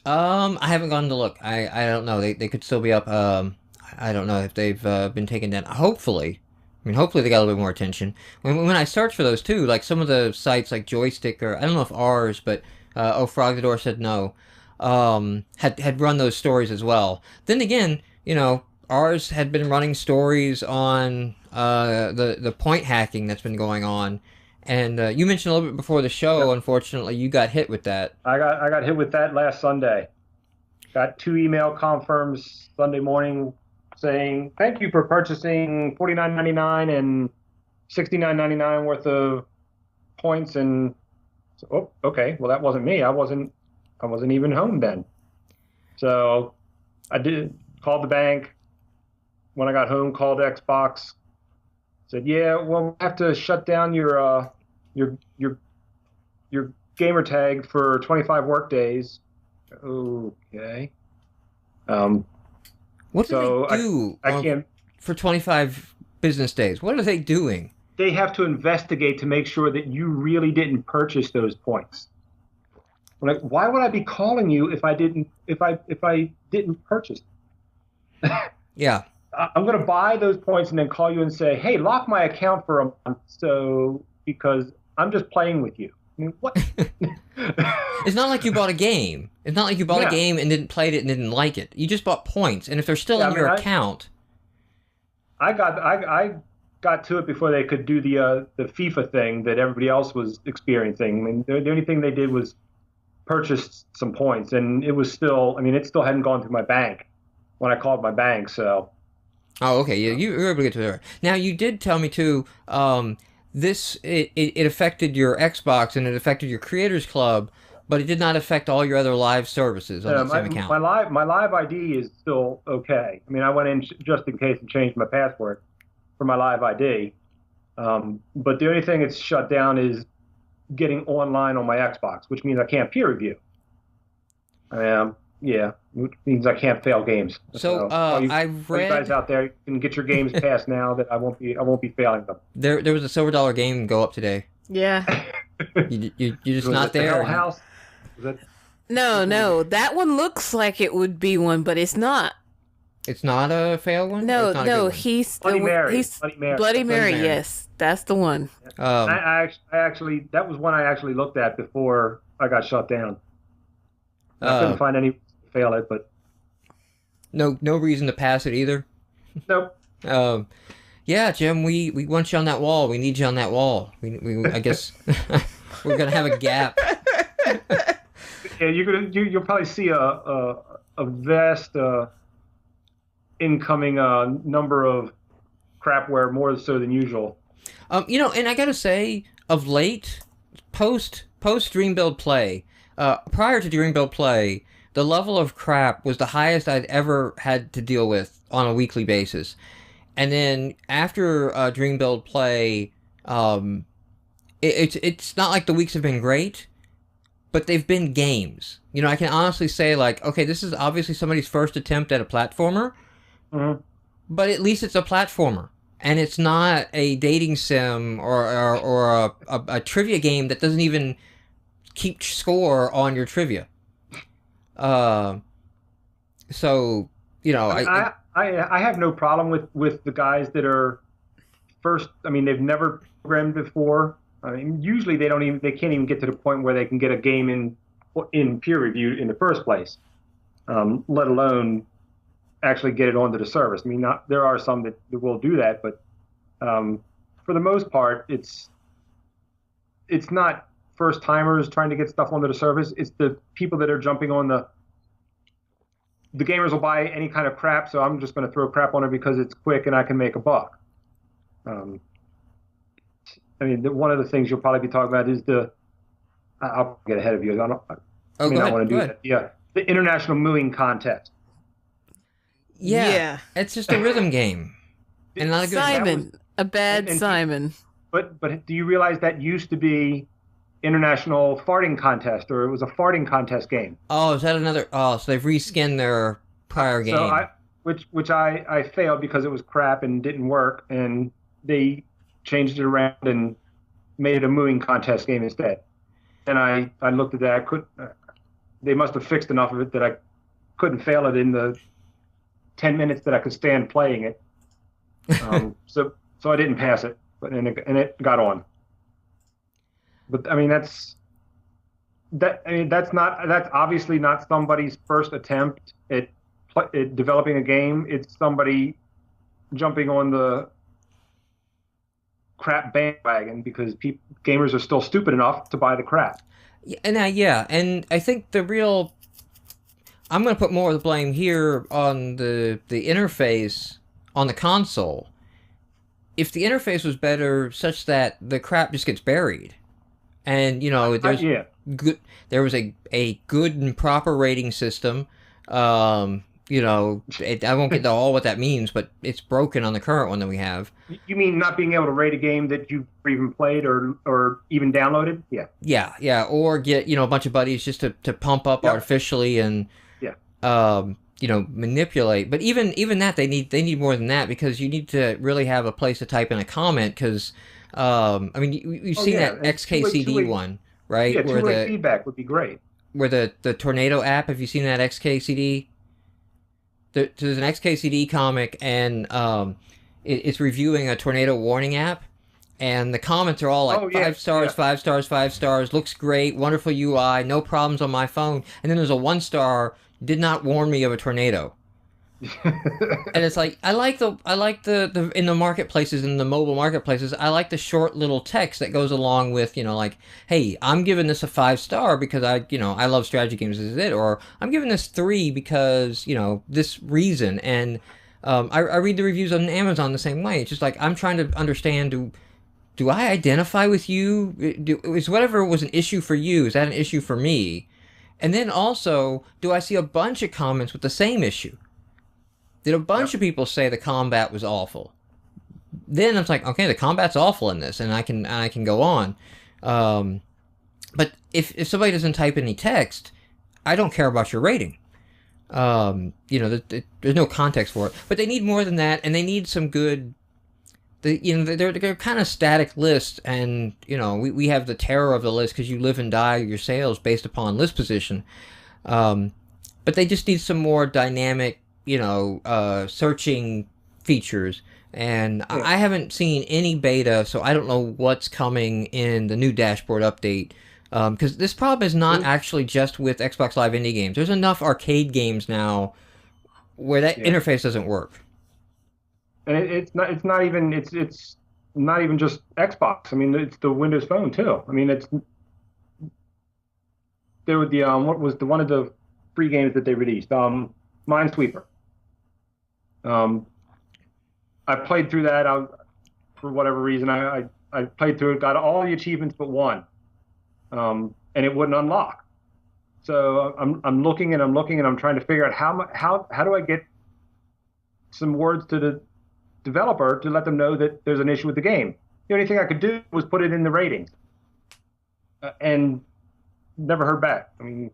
I haven't gone to look. I don't know. They could still be up. I don't know if they've been taken down. Hopefully. I mean, hopefully they got a little bit more attention. When I search for those, too, like some of the sites like Joystick, or I don't know if ours, but Frog the Door said no, had run those stories as well. Then again, ours had been running stories on the point hacking that's been going on. And you mentioned a little bit before the show, unfortunately, you got hit with that. I got hit with that last Sunday. Got 2 email confirms Sunday morning saying, thank you for purchasing $49.99 and $69.99 worth of points. And so, oh, okay, well, that wasn't me. I wasn't even home then. So I called the bank. When I got home, called Xbox. Said, yeah, well, I have to shut down your gamer tag for 25 work days. Okay. What do they do I can't, for 25 business days? What are they doing? They have to investigate to make sure that you really didn't purchase those points. I'm like, why would I be calling you if I didn't purchase them? Yeah. I'm going to buy those points and then call you and say, hey, lock my account for a month because I'm just playing with you. I mean, what? It's not like you bought a game. It's not like you bought a game and didn't play it and didn't like it. You just bought points, and if they're still in your account, I got to it before they could do the FIFA thing that everybody else was experiencing. I mean, the only thing they did was purchased some points, and it was still, I mean, it still hadn't gone through my bank when I called my bank, so. Oh, okay, yeah, you were able to get to there. Now, you did tell me, too, it affected your Xbox and it affected your Creators Club, but it did not affect all your other live services on that same account. My live ID is still okay. I mean, I went in just in case and changed my password for my live ID. But the only thing it's shut down is getting online on my Xbox, which means I can't peer review. Yeah, which means I can't fail games. So I've read, you guys out there can get your games passed now that I won't be failing them. There was a Silver Dollar game go up today. Yeah. You're just not there. Hell House? No, that one looks like it would be one, but it's not. It's not a fail one? No, he's Bloody Mary. Bloody Mary, yes. That's the one. I actually, that was one I actually looked at before I got shut down. I couldn't find any fail it, but no reason to pass it either. Nope. Yeah, Jim, we want you on that wall. We need you on that wall. We I guess we're gonna have a gap. Yeah, you'll probably see a vast incoming number of crapware, more so than usual. And I gotta say, of late, post Dream Build Play, prior to Dream Build Play, the level of crap was the highest I'd ever had to deal with on a weekly basis. And then after Dream Build Play, it's not like the weeks have been great, but they've been games. I can honestly say, like, okay, this is obviously somebody's first attempt at a platformer, but at least it's a platformer. And it's not a dating sim or a trivia game that doesn't even keep score on your trivia. So, I have no problem with the guys that are first. I mean, they've never programmed before. I mean, usually they can't even get to the point where they can get a game in peer review in the first place, let alone actually get it onto the service. I mean, there are some that will do that, but for the most part, it's not first timers trying to get stuff onto the service. It's the people that are jumping on the gamers will buy any kind of crap, so I'm just going to throw crap on it because it's quick and I can make a buck. I mean, one of the things you'll probably be talking about is I'll get ahead of you. I want to do that. Yeah, the International Mooing Contest. Yeah, it's just a rhythm game, and not a good Simon, a bad Simon. But do you realize that used to be International Farting Contest, or it was a farting contest game? Oh, is that another? Oh, so they've reskinned their prior game. So which I failed because it was crap and didn't work, and they changed it around and made it a mooing contest game instead. And I looked at that. They must have fixed enough of it that I couldn't fail it in the 10 minutes that I could stand playing it. So I didn't pass it, and it got on. But I mean, that's obviously not somebody's first attempt at developing a game. It's somebody jumping on the crap bandwagon because gamers are still stupid enough to buy the crap. And I think I'm going to put more of the blame here on the interface on the console. If the interface was better, such that the crap just gets buried, and there was a good and proper rating system. I won't get to all what that means, but it's broken on the current one that we have. You mean not being able to rate a game that you've even played or even downloaded? Yeah. Or get a bunch of buddies just to pump up artificially and manipulate. But even that they need more than that, because you need to really have a place to type in a comment. Because you've seen that XKCD one, right? Yeah, two-way feedback would be great. Where the Tornado app, have you seen that XKCD? There's an XKCD comic, and it's reviewing a tornado warning app, and the comments are all like 5 stars, 5 stars, 5 stars, looks great, wonderful UI, no problems on my phone. And then there's a 1 star, did not warn me of a tornado. And it's like I like the in the marketplaces, in the mobile marketplaces, I like the short little text that goes along with, like, hey, I'm giving this a 5-star because I love strategy games, this is it, or I'm giving this 3 because this reason. And I read the reviews on Amazon the same way. It's just like I'm trying to understand, do I identify with you? Is whatever was an issue for you, is that an issue for me? And then also, do I see a bunch of comments with the same issue? Did a bunch of people say the combat was awful? Then it's like, okay, the combat's awful in this, and I can go on. But if somebody doesn't type any text, I don't care about your rating. There's no context for it. But they need more than that, and they need some good. They're kind of static lists, and we have the terror of the list because you live and die your sales based upon list position. But they just need some more dynamic, searching features. And I haven't seen any beta, so I don't know what's coming in the new dashboard update. Because this problem is not actually just with Xbox Live Indie games. There's enough arcade games now where that interface doesn't work. And it's not even just Xbox. I mean, it's the Windows Phone too. I mean, there was the what was the one of the free games that they released? Minesweeper. I played through that. For whatever reason, I played through it, got all the achievements but one, and it wouldn't unlock. So I'm looking and I'm trying to figure out how do I get some words to the developer to let them know that there's an issue with the game. The only thing I could do was put it in the rating, and never heard back. I mean,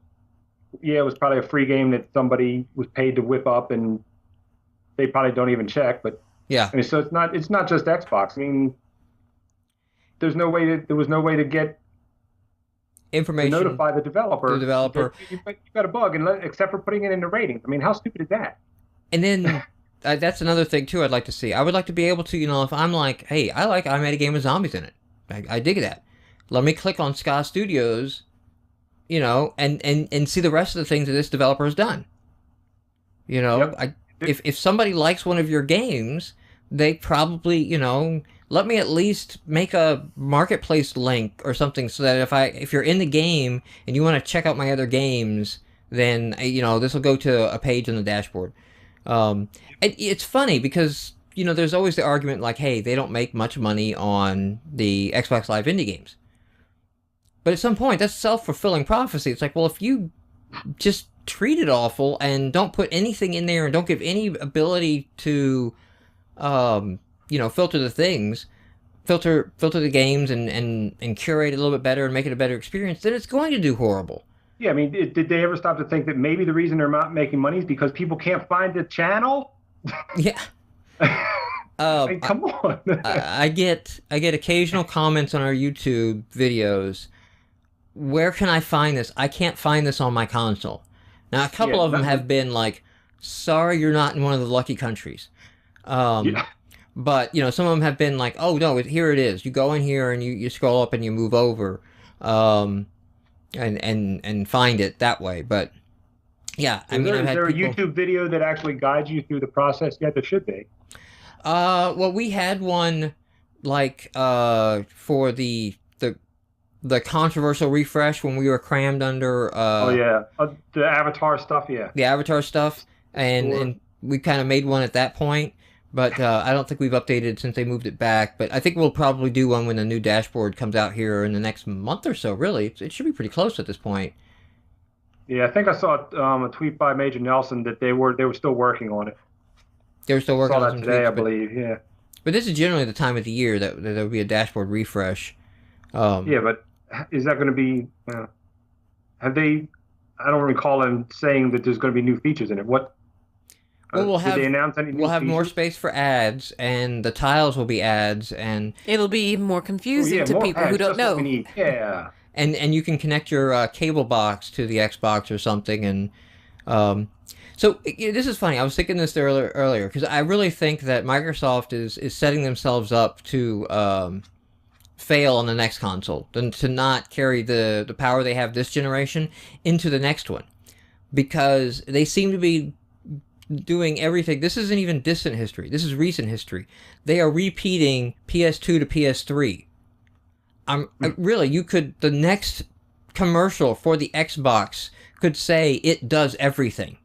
yeah, it was probably a free game that somebody was paid to whip up, and they probably don't even check. But yeah, I mean, so it's not just Xbox. I mean, there was no way to get information to notify the developer. The developer, you've got a bug, except for putting it in the ratings. I mean, how stupid is that? And then that's another thing too. I'd like to see. I would like to be able to, if I'm like, hey, I made a game with zombies in it. I dig that. Let me click on Ska Studios, and see the rest of the things that this developer has done. Yep. If somebody likes one of your games, they probably, let me at least make a marketplace link or something so that if you're in the game and you want to check out my other games, then this will go to a page on the dashboard. It's funny because there's always the argument like, hey, they don't make much money on the Xbox Live Indie games. But at some point, that's self-fulfilling prophecy. It's like, well, if you just treat it awful and don't put anything in there and don't give any ability to, filter the things, filter the games and curate it a little bit better and make it a better experience, then it's going to do horrible. Yeah, I mean, did they ever stop to think that maybe the reason they're not making money is because people can't find the channel? Yeah. I mean, come on. I get occasional comments on our YouTube videos. Where can I find this? I can't find this on my console. Now, a couple of them have been like, sorry, you're not in one of the lucky countries. But, some of them have been like, oh, no, here it is. You go in here and you scroll up and you move over and find it that way. But, yeah. Is there a YouTube video that actually guides you through the process? Yeah, there should be. Well, we had one, like, for the controversial refresh when we were crammed under... the Avatar stuff, yeah. The Avatar stuff, and we kind of made one at that point, but I don't think we've updated since they moved it back, but I think we'll probably do one when the new dashboard comes out here in the next month or so, really. It should be pretty close at this point. Yeah, I think I saw a tweet by Major Nelson that they were still working on it. They were still working on some today, tweets, I believe, yeah. But this is generally the time of the year that there will be a dashboard refresh. Yeah, but is that going to be? Have they? I don't recall them saying that there's going to be new features in it. What? Well, did they announce any new we'll have features? more space for ads, and the tiles will be ads, and it'll be even more confusing to people who don't know. Yeah. And you can connect your cable box to the Xbox or something, and so this is funny. I was thinking this earlier because I really think that Microsoft is setting themselves up to fail on the next console, than to not carry the power they have this generation into the next one, because they seem to be doing everything. This isn't even distant history. This is recent history. They are repeating PS2 to PS3. Really, you could, the next commercial for the Xbox could say it does everything.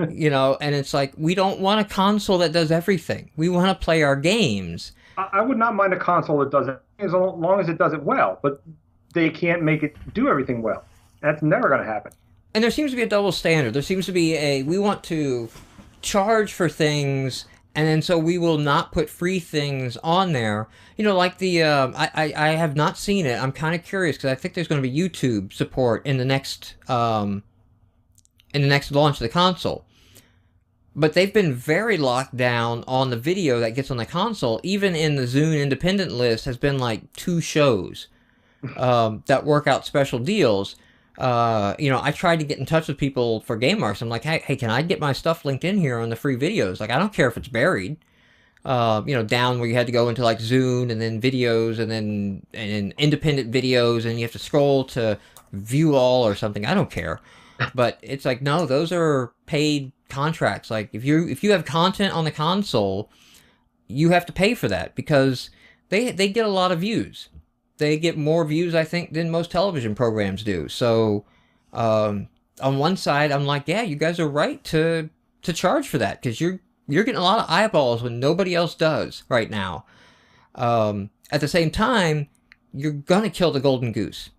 You know, and it's like, we don't want a console that does everything. We want to play our games. I would not mind a console that does it as long as it does it well, but they can't make it do everything well. That's never going to happen. And there seems to be a double standard. There seems to be we want to charge for things, and then so we will not put free things on there. You know, like I have not seen it. I'm kind of curious because I think there's going to be YouTube support in the next launch of the console. But they've been very locked down on the video that gets on the console. Even in the Zune independent list has been like 2 shows that work out special deals. You know, I tried to get in touch with people for GameMarx. I'm like, hey, can I get my stuff linked in here on the free videos? Like, I don't care if it's buried. You know, down where you had to go into like Zune and then videos and then independent videos and you have to scroll to view all or something. I don't care. But it's like, no, those are paid contracts. Like, if you have content on the console, you have to pay for that because they get a lot of views. They get more views, I think, than most television programs do. So, on one side, I'm like, yeah, you guys are right to charge for that because you're getting a lot of eyeballs when nobody else does right now. At the same time, you're gonna kill the golden goose.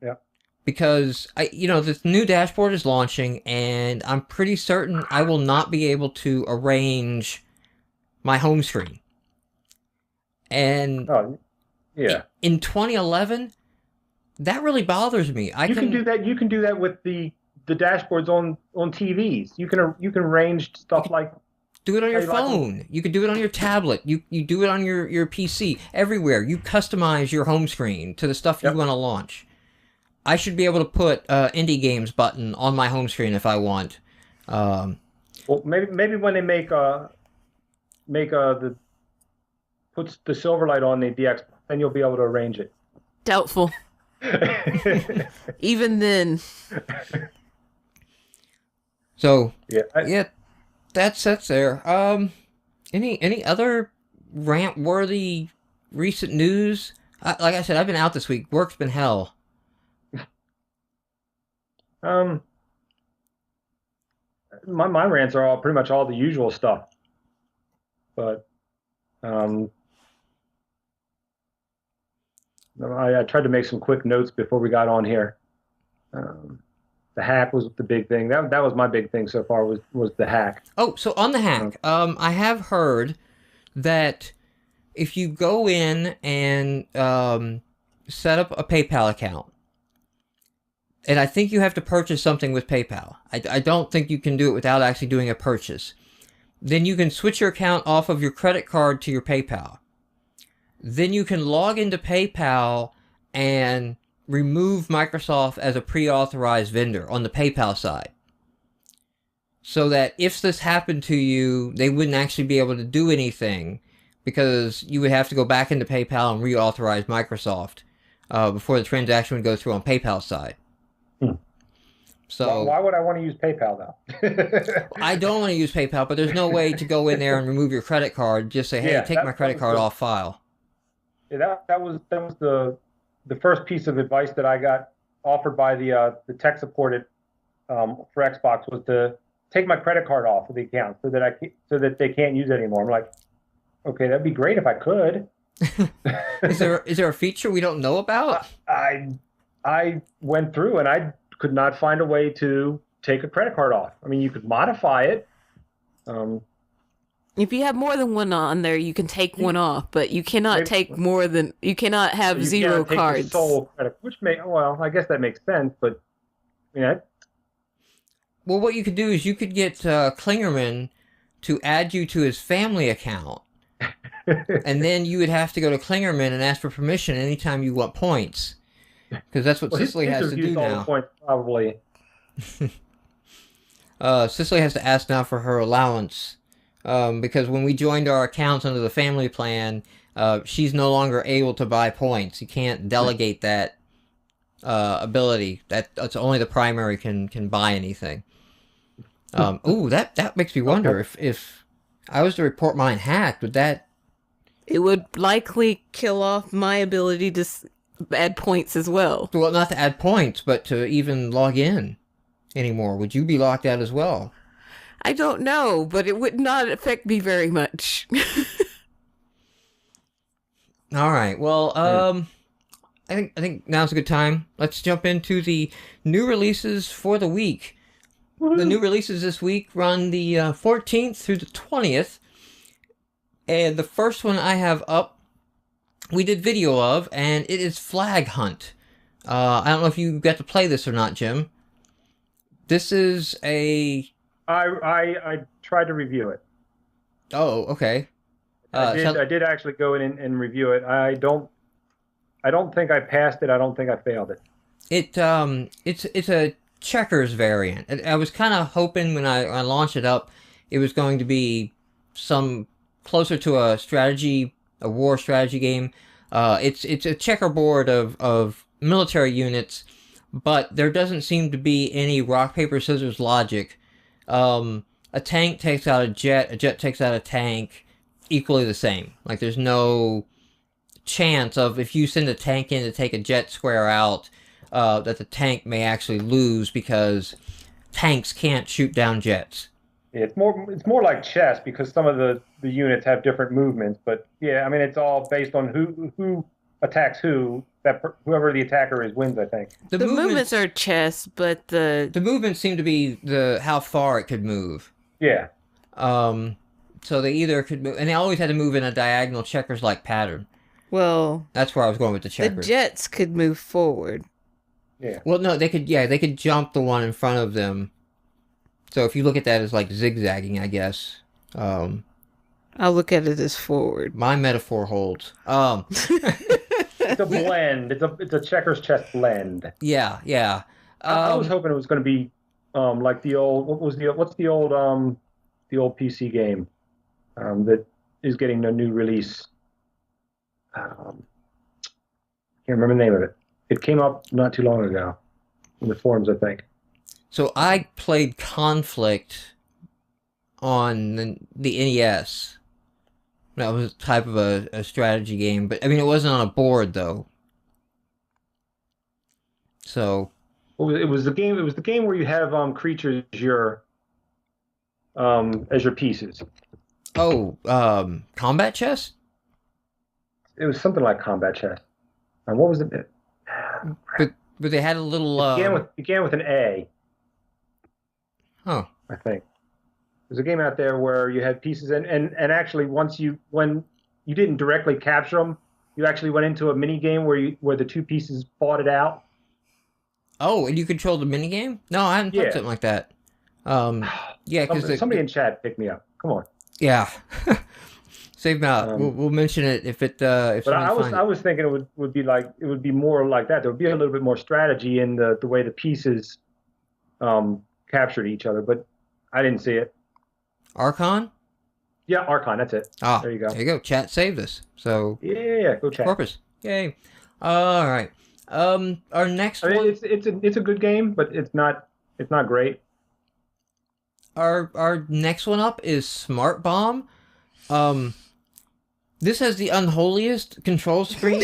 Yeah. Because this new dashboard is launching, and I'm pretty certain I will not be able to arrange my home screen. And yeah, in 2011, that really bothers me. You can do that. You can do that with the dashboards on TVs. You can arrange stuff like. Do it on your phone. You can do it on your tablet. You do it on your PC. Everywhere. You customize your home screen to the stuff you want to launch. I should be able to put indie games button on my home screen if I want. Well, maybe when they puts the Silverlight on the Xbox, then you'll be able to arrange it. Doubtful. Even then. So that's there. Any other rant-worthy recent news? Like I said, I've been out this week. Work's been hell. My rants are all pretty much all the usual stuff, but I tried to make some quick notes before we got on here. The hack was the big thing. That was my big thing so far was the hack. Oh, so on the hack, I have heard that if you go in and set up a PayPal account, and I think you have to purchase something with PayPal. I don't think you can do it without actually doing a purchase. Then you can switch your account off of your credit card to your PayPal. Then you can log into PayPal and remove Microsoft as a pre-authorized vendor on the PayPal side. So that if this happened to you, they wouldn't actually be able to do anything because you would have to go back into PayPal and reauthorize Microsoft before the transaction would go through on PayPal's side. So why would I want to use PayPal though? I don't want to use PayPal, but there's no way to go in there and remove your credit card. Just say, hey, take my credit card off file. Yeah, that was the first piece of advice that I got offered by the tech support for Xbox was to take my credit card off of the account so that they can't use it anymore. I'm like, okay, that'd be great if I could. Is there a feature we don't know about? I went through and I could not find a way to take a credit card off. I mean, you could modify it. If you have more than one on there, you can take one off, but you cannot take more than you cannot have zero cards. The sole credit, I guess that makes sense, but well, what you could do is you could get Klingerman to add you to his family account, and then you would have to go to Klingerman and ask for permission anytime you want points. Because that's what Cicely has to do now. Points, probably. Cicely has to ask now for her allowance. Because when we joined our accounts under the family plan, she's no longer able to buy points. You can't delegate that ability. That's only the primary can buy anything. Ooh, that makes me wonder if I was to report mine hacked, would that... It would likely kill off my ability to add points as well. Well, not to add points, but to even log in anymore. Would you be locked out as well? I don't know, but it would not affect me very much. All right. Well, I think now's a good time. Let's jump into the new releases for the week. Woo-hoo. The new releases this week run the 14th through the 20th. And the first one I have up, we did video of, and it is Flag Hunt. I don't know if you got to play this or not, Jim. This is a... I tried to review it. Oh, okay. I did actually go in and review it. I don't think I passed it. I don't think I failed it. It's a checkers variant. I was kind of hoping when I launched it up, it was going to be some closer to a war strategy game. It's a checkerboard of military units, but there doesn't seem to be any rock paper scissors logic. A tank takes out a jet takes out a tank, equally the same. Like, there's no chance of, if you send a tank in to take a jet square out, that the tank may actually lose because tanks can't shoot down jets. It's more like chess, because some of the units have different movements. But yeah, I mean, it's all based on who attacks who. Whoever the attacker is wins, I think. The movements are chess, but the movements seem to be how far it could move. Yeah. So they either could move, and they always had to move in a diagonal checkers-like pattern. Well, that's where I was going with the checkers. The jets could move forward. Yeah. Well, no, they could jump the one in front of them. So if you look at that as like zigzagging, I guess. I'll look at it as forward. My metaphor holds. It's a blend. It's a checkers chess blend. Yeah, yeah. I was hoping it was going to be like the old. What's the old PC game that is getting a new release? Can't remember the name of it. It came up not too long ago in the forums, I think. So I played Conflict on the NES. That was a type of a strategy game, but I mean, it wasn't on a board though. So it was the game. It was the game where you have creatures as your pieces. Oh, combat chess. It was something like combat chess. And what was it? But they had a little. It began with an A. Oh, I think. There's a game out there where you had pieces, and actually when you didn't directly capture them, you actually went into a mini game where the two pieces fought it out. Oh, and you controlled the mini game? No, I hadn't played something like that. Yeah, because somebody in chat picked me up. Come on. Yeah, save me out. We'll mention it if it. But I was thinking it would be more like that. There would be a little bit more strategy in the way the pieces captured each other, but I didn't see it. Archon? Yeah, Archon, that's it. Ah, there you go. There you go. Chat saved us. So yeah, go chat. Corpus. Yay. All right. Our next one. It's a good game, but it's not great. Our next one up is Smart Bomb. This has the unholiest control screen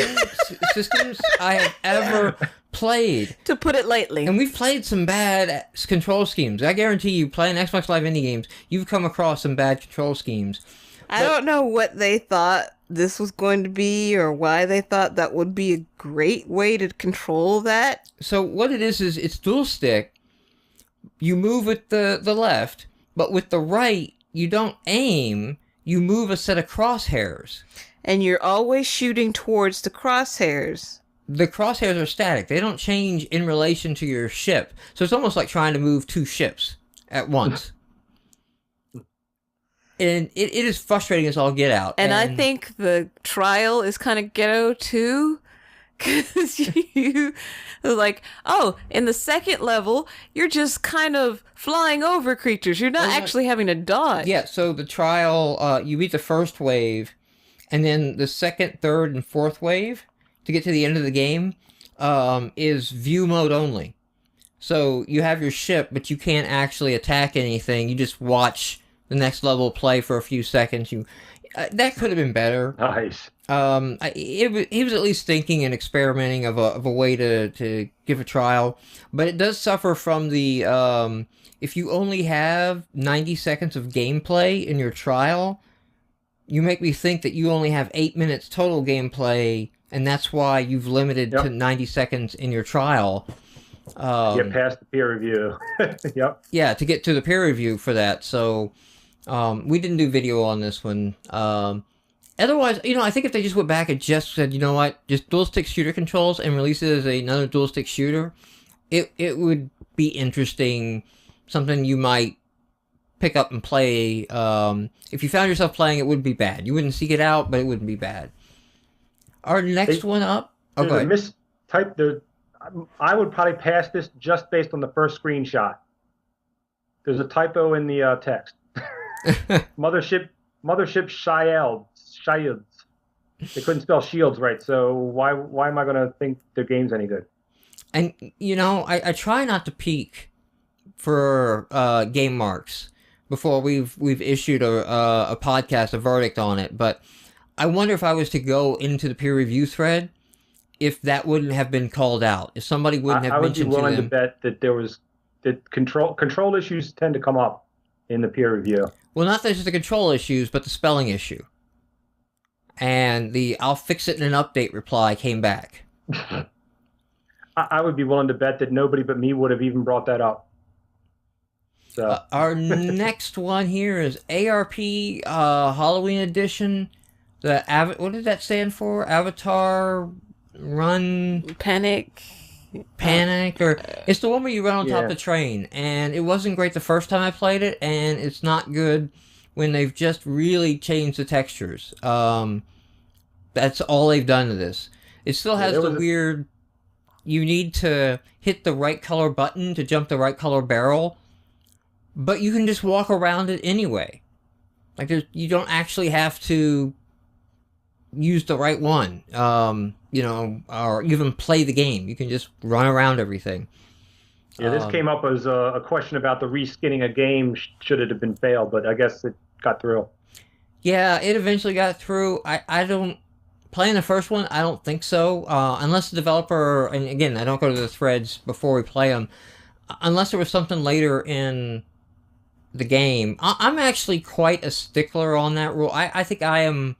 systems I have ever played. To put it lightly. And we've played some bad control schemes. I guarantee you, playing Xbox Live indie games, you've come across some bad control schemes. I don't know what they thought this was going to be or why they thought that would be a great way to control that. So what it is it's dual stick. You move with the left, but with the right, you don't aim. You move a set of crosshairs. And you're always shooting towards the crosshairs. The crosshairs are static. They don't change in relation to your ship. So it's almost like trying to move two ships at once. And it is frustrating as all get out. And I think the trial is kind of ghetto too. Because you like, oh, in the second level, you're just kind of flying over creatures. You're not actually having to dodge. Yeah, so the trial, you beat the first wave, and then the second, third, and fourth wave, to get to the end of the game, is view mode only. So you have your ship, but you can't actually attack anything. You just watch the next level play for a few seconds. That could have been better. Nice. He was at least thinking and experimenting of a way to give a trial, but it does suffer from the if you only have 90 seconds of gameplay in your trial, you make me think that you only have 8 minutes total gameplay, and that's why you've limited to 90 seconds in your trial. Get past the peer review. Yep. Yeah, to get to the peer review for that. So we didn't do video on this one. Otherwise, I think if they just went back and just said, you know what, just dual stick shooter controls and release it as another dual stick shooter, it would be interesting. Something you might pick up and play. If you found yourself playing, it wouldn't be bad. You wouldn't seek it out, but it wouldn't be bad. Our next one up. Oh, go ahead. I would probably pass this just based on the first screenshot. There's a typo in the text. Mothership Shields. They couldn't spell shields right, so why am I going to think the game's any good? And, I try not to peek for GameMarx before we've issued a podcast, a verdict on it, but I wonder if I was to go into the peer review thread, if that wouldn't have been called out, if somebody wouldn't have mentioned to them. I would be willing to bet that control issues tend to come up in the peer review. Well, not just the control issues, but the spelling issue. And the "I'll fix it in an update" reply came back. I would be willing to bet that nobody but me would have even brought that up. So our next one here is ARP Halloween Edition. What did that stand for? Avatar Run Panic, or it's the one where you run on top of the train, and it wasn't great the first time I played it, and it's not good when they've just really changed the textures. That's all they've done to this. It still has the weird. You need to hit the right color button to jump the right color barrel, but you can just walk around it anyway. Like you don't actually have to use the right one, or even play the game. You can just run around everything. Yeah, this came up as a question about the reskinning a game should it have been failed, but I guess it got through. Yeah, it eventually got through. I don't... Playing the first one, I don't think so. Unless the developer... And again, I don't go to the threads before we play them. Unless there was something later in the game. I'm actually quite a stickler on that rule. I think I am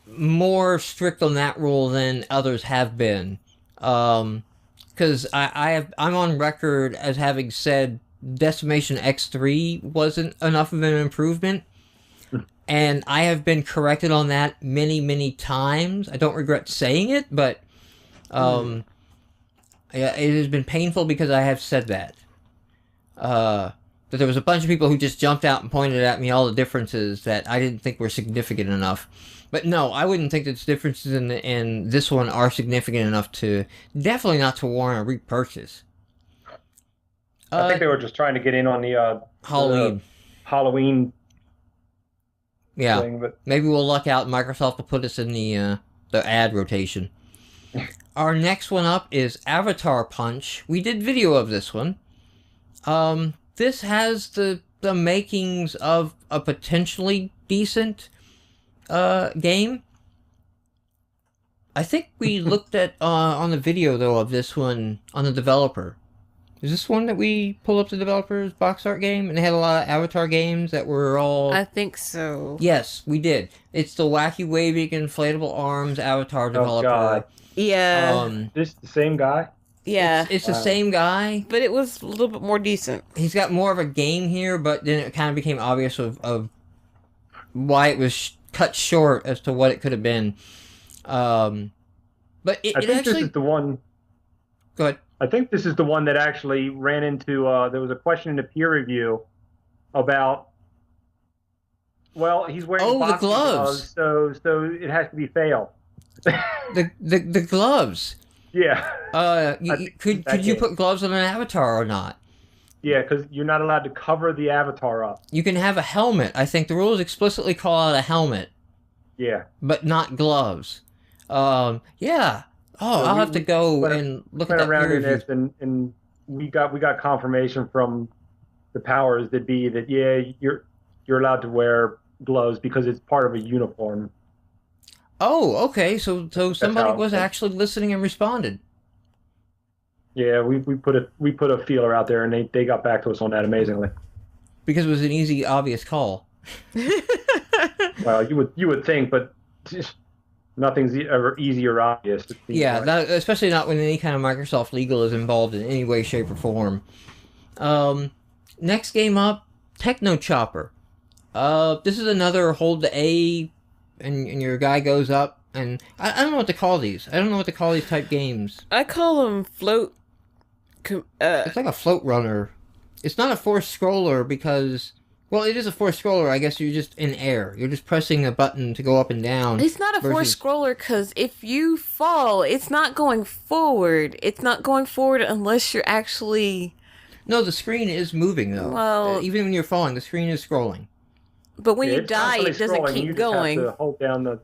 more strict on that rule than others have been. Because I'm on record as having said Decimation X3 wasn't enough of an improvement. And I have been corrected on that many, many times. I don't regret saying it, but yeah, it has been painful because I have said that. That there was a bunch of people who just jumped out and pointed at me all the differences that I didn't think were significant enough. But no, I wouldn't think that the differences in this one are significant enough to... Definitely not to warrant a repurchase. I think they were just trying to get in on the Halloween thing, but maybe we'll luck out and Microsoft will put us in the ad rotation. Our next one up is Avatar Punch. We did video of this one. This has the makings of a potentially decent game. I think we looked at on the video though of this one on the developer. Is this one that we pulled up the developer's box art game and they had a lot of Avatar games that were all... I think so. Yes, we did. It's the wacky waving inflatable arms Avatar developer. Oh God. Yeah. This the same guy? Yeah. It's the same guy. But it was a little bit more decent. He's got more of a game here, but then it kind of became obvious of why it was cut short as to what it could have been. But I think this is the one... Go ahead. I think this is the one that actually ran into... there was a question in the peer review about... Well, he's wearing the gloves. So it has to be fail. the gloves. Yeah. Could you put gloves on an avatar or not? Yeah, because you're not allowed to cover the avatar up. You can have a helmet. I think the rules explicitly call out a helmet. Yeah. But not gloves. Yeah. Oh, so I'll have to go and look at that around in this, and we got confirmation from the powers that be that you're allowed to wear gloves because it's part of a uniform. Oh, okay. So somebody was actually listening and responded. Yeah, we put a feeler out there, and they got back to us on that amazingly. Because it was an easy, obvious call. Well, you would think, but nothing's ever easy or obvious. Yeah, especially not when any kind of Microsoft legal is involved in any way, shape, or form. Next game up, Techno Chopper. This is another hold the A, and your guy goes up, and I don't know what to call these. I don't know what to call these type games. I call them float. It's like a float runner. It's not a forced scroller because, well, it is a forced scroller. I guess you're just in air. You're just pressing a button to go up and down. It's not a forced scroller because if you fall, it's not going forward. It's not going forward unless you're actually... No, the screen is moving, though. Well... even when you're falling, the screen is scrolling. But when you die, it doesn't keep going. You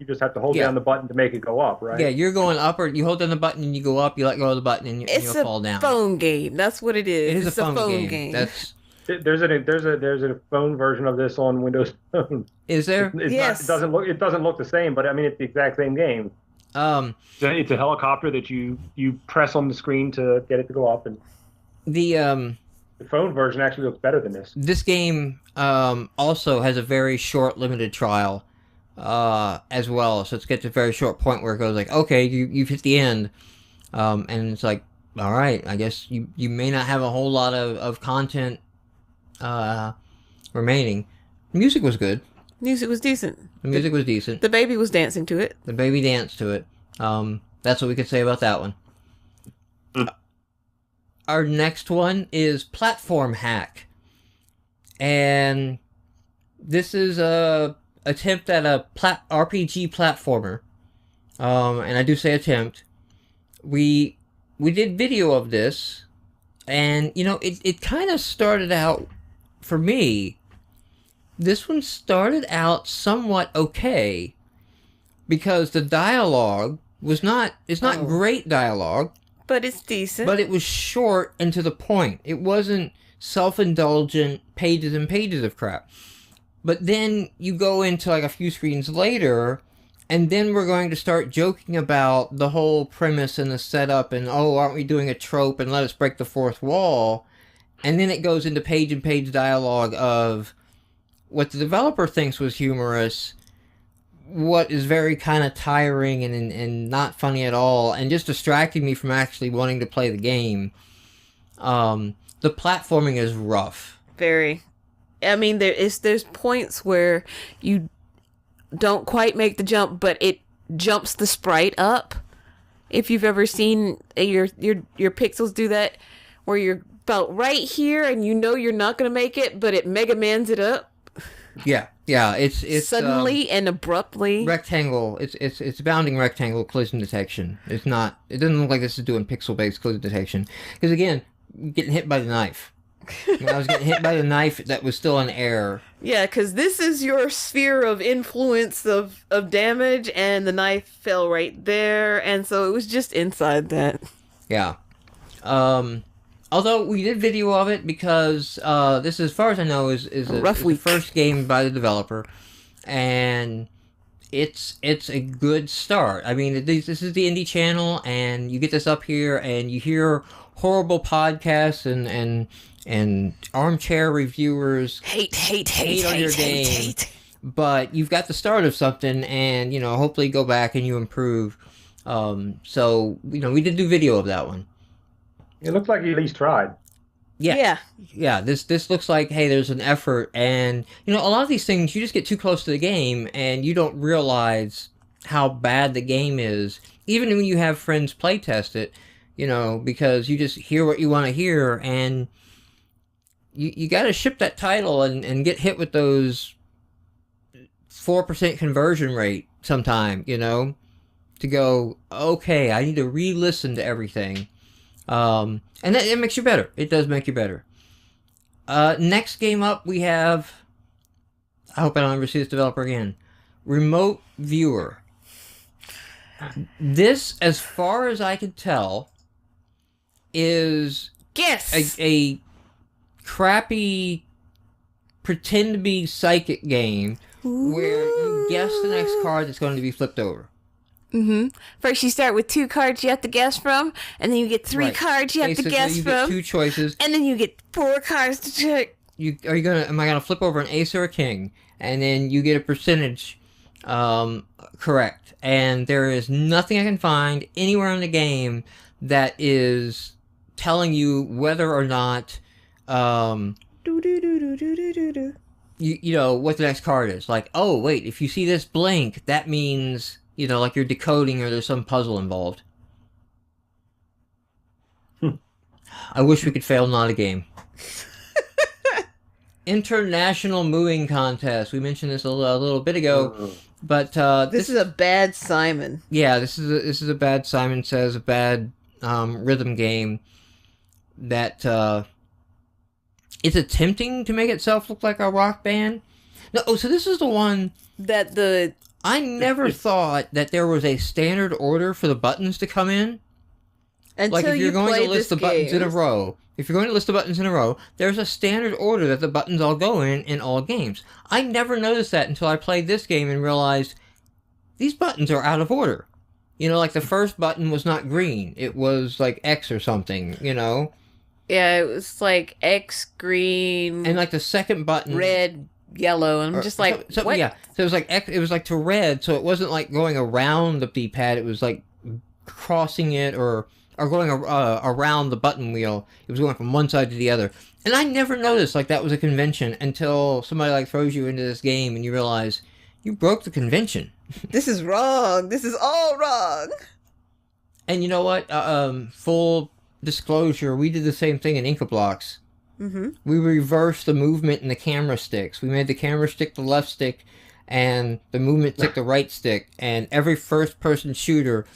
just have to hold down the button to make it go up, right? Yeah, you're going up, or you hold down the button and you go up, you let go of the button and you'll fall down. It's a phone game. That's what it is. It is a phone game. There's a phone version of this on Windows Phone. Is there? Yes. It doesn't look the same, but I mean it's the exact same game. It's a helicopter that you press on the screen to get it to go up, and the phone version actually looks better than this. This game also has a very short limited trial as well, so it's get to a very short point where it goes like, okay, you've hit the end, and it's like, all right, I guess you may not have a whole lot of content remaining. The music was good. Music was decent. The music was decent. The baby was dancing to it. The baby danced to it. That's what we could say about that one. Our next one is Platform Hack. And this is a attempt at a RPG platformer. And I do say attempt. We did video of this, and it kind of started out, for me, this one started out somewhat okay, because the dialogue it's not great dialogue, but it's decent. But it was short and to the point. It wasn't self-indulgent pages and pages of crap. But then you go into like a few screens later, and then we're going to start joking about the whole premise and the setup and, oh, aren't we doing a trope and let us break the fourth wall? And then it goes into page and page dialogue of what the developer thinks was humorous, what is very kind of tiring and not funny at all, and just distracting me from actually wanting to play the game. The platforming is rough. Very. I mean, there's points where you don't quite make the jump, but it jumps the sprite up. If you've ever seen your pixels do that, where you're about right here and you're not going to make it, but it Mega Mans it up. Yeah, it's suddenly and abruptly. Rectangle. It's bounding rectangle collision detection. It doesn't look like this is doing pixel-based collision detection. Because again, getting hit by the knife. I was getting hit by the knife that was still in air. Yeah, because this is your sphere of influence of damage, and the knife fell right there, and so it was just inside that. Yeah. Although we did video of it because this, as far as I know, is the first game by the developer, and it's a good start. I mean, this is the indie channel, and you get this up here, and you hear horrible podcasts and armchair reviewers hate on your game. But you've got the start of something, and hopefully go back and you improve. So we did do video of that one. It looks like he at least tried. Yeah. This looks like, hey, there's an effort, and a lot of these things you just get too close to the game and you don't realize how bad the game is, even when you have friends play test it. Because you just hear what you want to hear, and you got to ship that title and get hit with those 4% conversion rate sometime, to go, okay, I need to re-listen to everything. And it makes you better. It does make you better. Next game up, we have, I hope I don't ever see this developer again, Remote Viewer. This, as far as I could tell, is a crappy pretend to be psychic game where you guess the next card that's going to be flipped over. Mm-hmm. First, you start with 2 cards you have to guess from, and then you get 3 cards you have to guess you from. Get 2 choices, and then you get 4 cards to check. Am I gonna flip over an ace or a king? And then you get a percentage correct. And there is nothing I can find anywhere in the game that is telling you whether or not you know what the next card is. Like, oh wait, if you see this blink, that means, you know, like you're decoding or there's some puzzle involved. I wish we could fail not a game. International Mooing Contest. We mentioned this a little bit ago, but this is a bad Simon. Yeah, this is a bad Simon Says, a bad rhythm game that it's attempting to make itself look like a rock band. No, so this is the one that I never thought that there was a standard order for the buttons to come in. Until like if you're going to list the buttons in a row. If you're going to list the buttons in a row, there's a standard order that the buttons all go in all games. I never noticed that until I played this game and realized these buttons are out of order. You know, like the first button was not green. It was like X or something, you know? Yeah, it was like X, green... And like the second button... red, yellow, and I'm just like, what? Yeah, so it was like X, it was like to red, so it wasn't like going around the D-pad, it was like crossing it or going around the button wheel. It was going from one side to the other. And I never noticed like that was a convention until somebody like throws you into this game and you realize you broke the convention. This is wrong. This is all wrong. And you know what? Full disclosure, we did the same thing in Inkablocks. Mm-hmm. We reversed the movement in the camera sticks. We made the camera stick the left stick and the movement stick the right stick. And every first-person shooter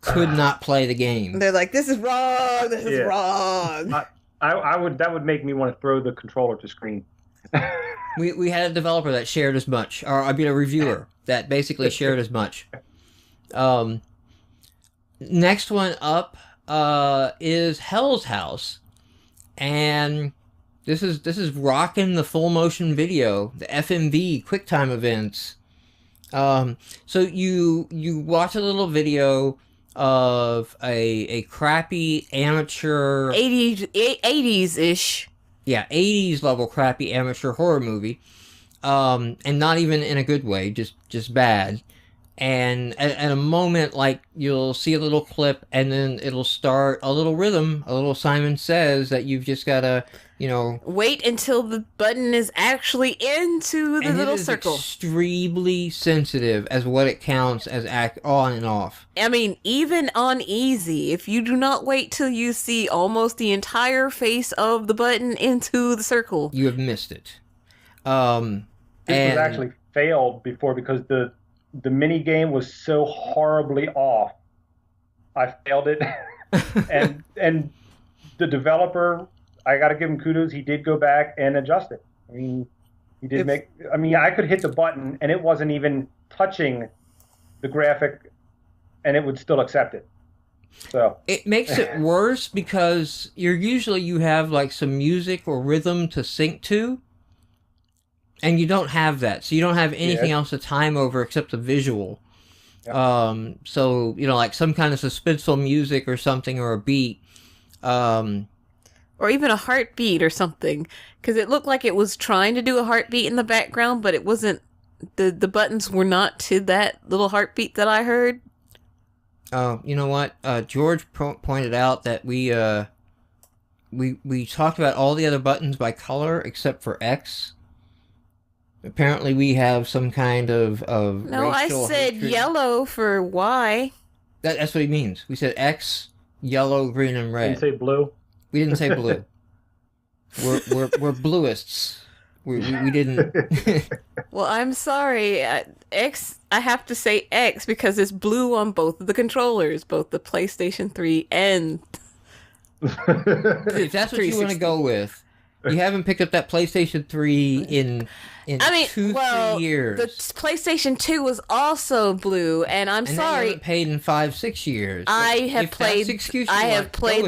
could not play the game. They're like, this is wrong. This is wrong. That would make me want to throw the controller to screen. We had a developer that shared as much, or I mean a reviewer that basically shared as much. Next one up is Hell's House, and this is rocking the full motion video, the FMV QuickTime events. So you watch a little video of a crappy amateur 80s-ish. Yeah, 80s level crappy amateur horror movie. And not even in a good way, just bad. And at a moment, like, you'll see a little clip, and then it'll start a little rhythm, a little Simon Says that you've just gotta, you know... Wait until the button is actually into the little circle. Extremely sensitive as what it counts as on and off. I mean, even on easy, if you do not wait till you see almost the entire face of the button into the circle... You have missed it. This was actually failed before because the mini game was so horribly off. I failed it, and the developer, I got to give him kudos. He did go back and adjust it. I mean, he did I could hit the button and it wasn't even touching the graphic, and it would still accept it. So it makes it worse because you have like some music or rhythm to sync to. And you don't have that, so you don't have anything else to time over except the visual. Yep. So, you know, like some kind of suspenseful music or something, or a beat. Or even a heartbeat or something. Because it looked like it was trying to do a heartbeat in the background, but it wasn't, the buttons were not to that little heartbeat that I heard. You know what? George pointed out that we talked about all the other buttons by color except for X. Apparently we have some kind of No, I said hatred. Yellow for Y. That's what he means. We said X, yellow, green, and red. Didn't say blue. We didn't say blue. We're bluists. We didn't. Well, I'm sorry. X. I have to say X because it's blue on both of the controllers, both the PlayStation 3 and. If that's what you want to go with. You haven't picked up that PlayStation 3 in 2-3 years. The PlayStation 2 was also blue, and I'm sorry. And you haven't paid in 5-6 years. I have played the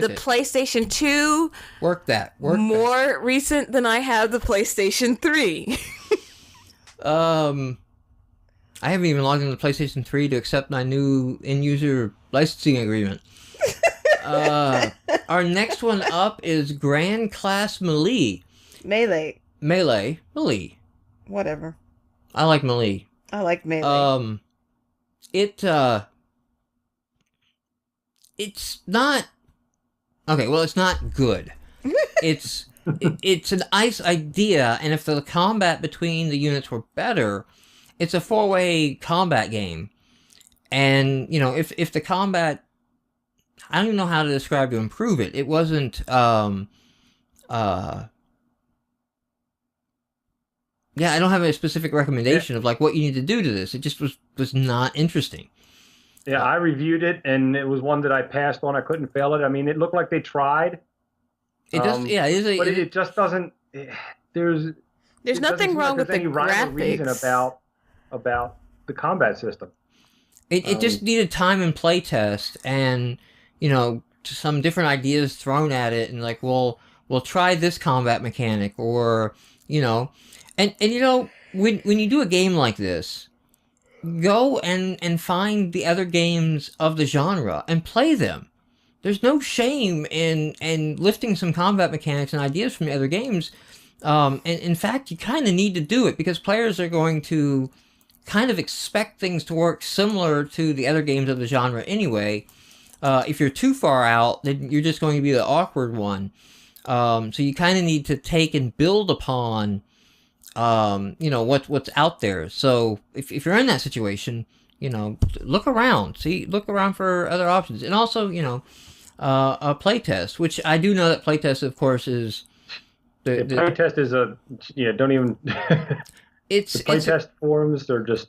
PlayStation 2. Work that. More recent than I have the PlayStation 3. I haven't even logged into the PlayStation 3 to accept my new end-user licensing agreement. Our next one up is Grand Class Melee. Melee. Whatever. I like Melee. I like Melee. It's not... Okay, well, it's not good. It's an nice idea, and if the combat between the units were better, it's a 4-way combat game. And, if the combat... I don't even know how to describe to improve it. It wasn't, I don't have a specific recommendation of, what you need to do to this. It just was not interesting. Yeah, I reviewed it, and it was one that I passed on. I couldn't fail it. I mean, it looked like they tried. It does, but it just doesn't... There's nothing wrong with the graphics. Reason about the combat system. It just needed time and play test, and... some different ideas thrown at it, and we'll try this combat mechanic, or, when you do a game like this, go and find the other games of the genre and play them. There's no shame in lifting some combat mechanics and ideas from the other games. And in fact, you kind of need to do it, because players are going to kind of expect things to work similar to the other games of the genre anyway. If you're too far out, then you're just going to be the awkward one. So you kind of need to take and build upon, what's out there. So if you're in that situation, look around. Look around for other options. And also, a playtest, which I do know that playtest, of course, is... The playtest is don't even... The playtest forums are just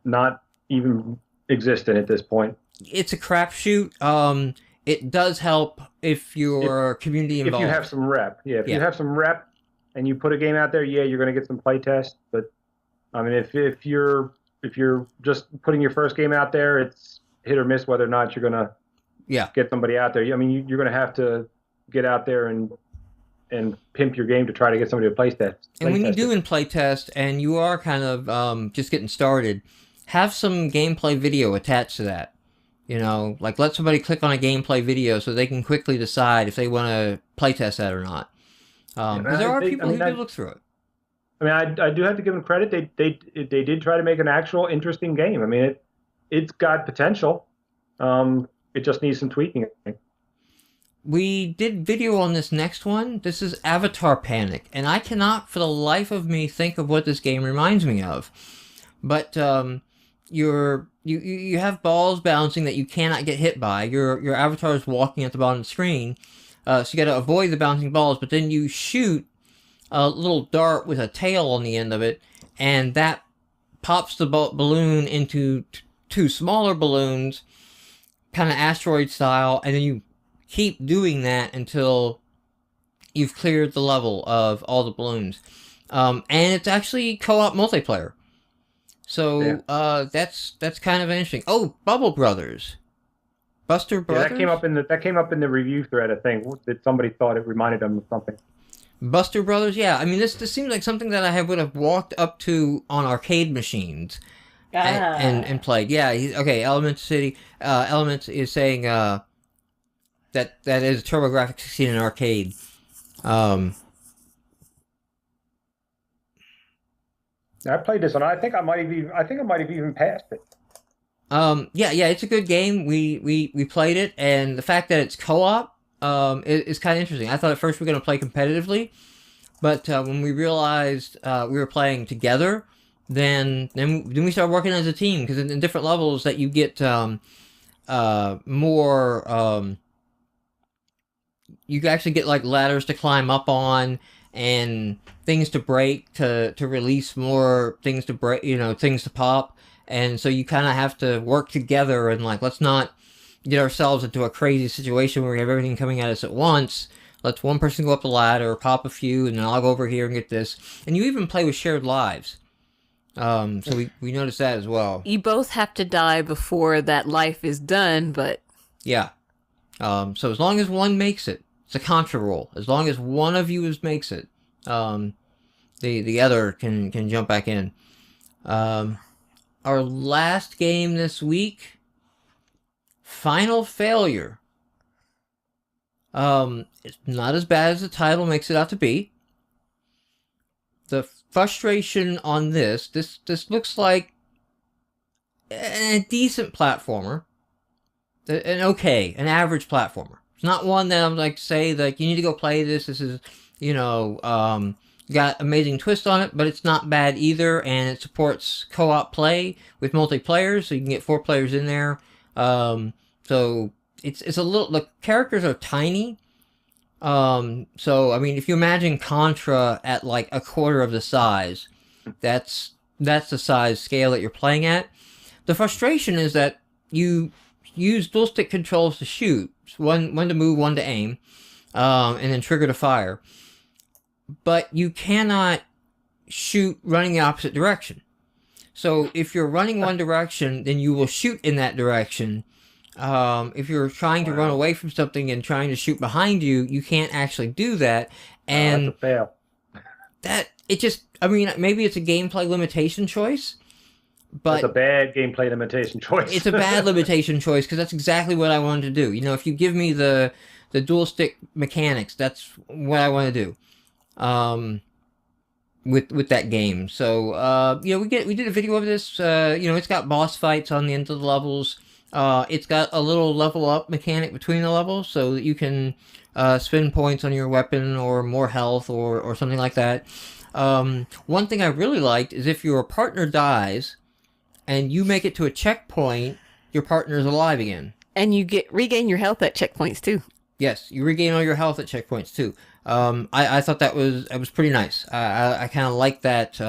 not even existent at this point. It's a crapshoot. It does help if you're community involved. If you have some rep. Yeah, if you have some rep and you put a game out there, you're going to get some playtest. But, I mean, if you're just putting your first game out there, it's hit or miss whether or not you're going to get somebody out there. I mean, you're going to have to get out there and pimp your game to try to get somebody to playtest. And when you do in playtest and you are kind of just getting started, have some gameplay video attached to that. Let somebody click on a gameplay video so they can quickly decide if they want to playtest that or not. Because there are people who do look through it. I mean, I do have to give them credit. They did try to make an actual interesting game. I mean, it's got potential. It just needs some tweaking. We did video on this next one. This is Avatar Panic, and I cannot for the life of me think of what this game reminds me of. But you have balls bouncing that you cannot get hit by. Your avatar is walking at the bottom of the screen, so you got to avoid the bouncing balls. But then you shoot a little dart with a tail on the end of it, and that pops the balloon into two smaller balloons, kind of asteroid style, and then you keep doing that until you've cleared the level of all the balloons. And it's actually co-op multiplayer. So that's kind of interesting. Oh, Bubble Brothers, Buster Brothers. Yeah, that came up in the review thread. I think that somebody thought it reminded them of something. Buster Brothers, yeah. I mean, this seems like something that I would have walked up to on arcade machines and played. Yeah. Okay. Elements is saying that is TurboGrafx-16 in arcade. I played this one. I think I might have even passed it. Yeah, it's a good game. We played it, and the fact that it's co-op is kind of interesting. I thought at first we were going to play competitively, but when we realized we were playing together, then we started working as a team, because in different levels that you get more. You actually get ladders to climb up on, and things to break to release more things to break, things to pop. And so you kind of have to work together and let's not get ourselves into a crazy situation where we have everything coming at us at once. lets one person go up the ladder, pop a few, and then I'll go over here and get this. And you even play with shared lives. So we noticed that as well. You both have to die before that life is done, but... Yeah. So as long as one makes it, it's a contra roll. As long as one of you makes it, the other can jump back in. Our last game this week, Final Failure. It's not as bad as the title makes it out to be. The frustration on this looks like a decent platformer. An average platformer. It's not one that I'm like say like you need to go play this. This is, got amazing twist on it, but it's not bad either, and it supports co-op play with multiplayer, so you can get 4 players in there. So it's a little. The characters are tiny. So I mean, if you imagine Contra at like a quarter of the size, that's the size scale that you're playing at. The frustration is that you use dual stick controls to shoot, one to move, one to aim, and then trigger to fire. But you cannot shoot running the opposite direction. So if you're running one direction, then you will shoot in that direction. If you're trying to run away from something and trying to shoot behind you, you can't actually do that. And that's a fail. Maybe it's a gameplay limitation choice. But it's a bad gameplay limitation choice. It's a bad limitation choice because that's exactly what I wanted to do. If you give me the dual stick mechanics, that's what I want to do. With that game. So we did a video of this. It's got boss fights on the end of the levels. It's got a little level up mechanic between the levels, so that you can spend points on your weapon or more health or something like that. One thing I really liked is if your partner dies and you make it to a checkpoint, your partner is alive again. And you regain your health at checkpoints too. Yes, you regain all your health at checkpoints too. I thought that was pretty nice. I kind of like that.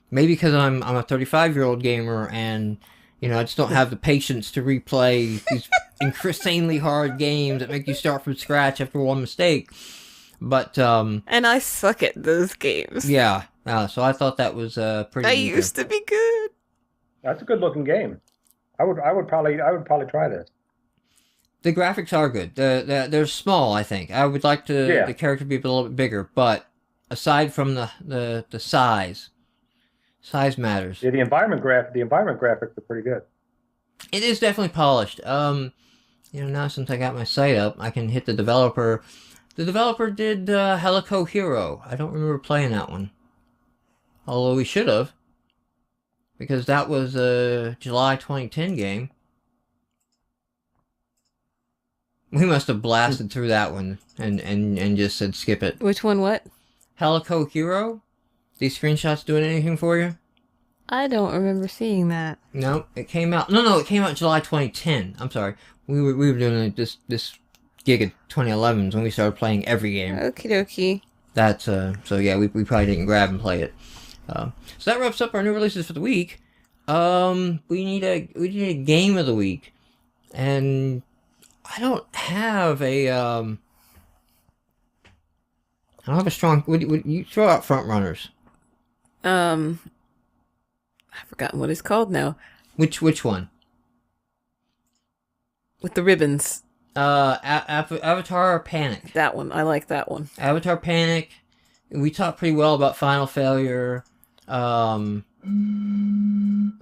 Maybe because I'm a 35-year-old gamer and I just don't have the patience to replay these insanely hard games that make you start from scratch after one mistake. But and I suck at those games. Yeah. So I thought that was pretty. I used to be good. That's a good looking game. I would probably try this. The graphics are good. They're small, I think. I would like the character to be a little bit bigger, but aside from the size matters. Yeah, the environment graphics are pretty good. It is definitely polished. Now since I got my site up, I can hit the developer. The developer did Helico Hero. I don't remember playing that one. Although we should have. Because that was a July 2010 game. We must have blasted through that one and just said skip it. Which one what? Helico Hero? These screenshots doing anything for you? I don't remember seeing that. No, it came out... No, it came out July 2010. I'm sorry. We were doing this gig at 2011s when we started playing every game. Okie dokie. That's, so yeah, we probably didn't grab and play it. So that wraps up our new releases for the week. We need a game of the week. And... I don't have a strong. Would you throw out front runners? I've forgotten what it's called now. Which one? With the ribbons. Avatar Panic. That one. I like that one. Avatar Panic. We talked pretty well about Final Failure. I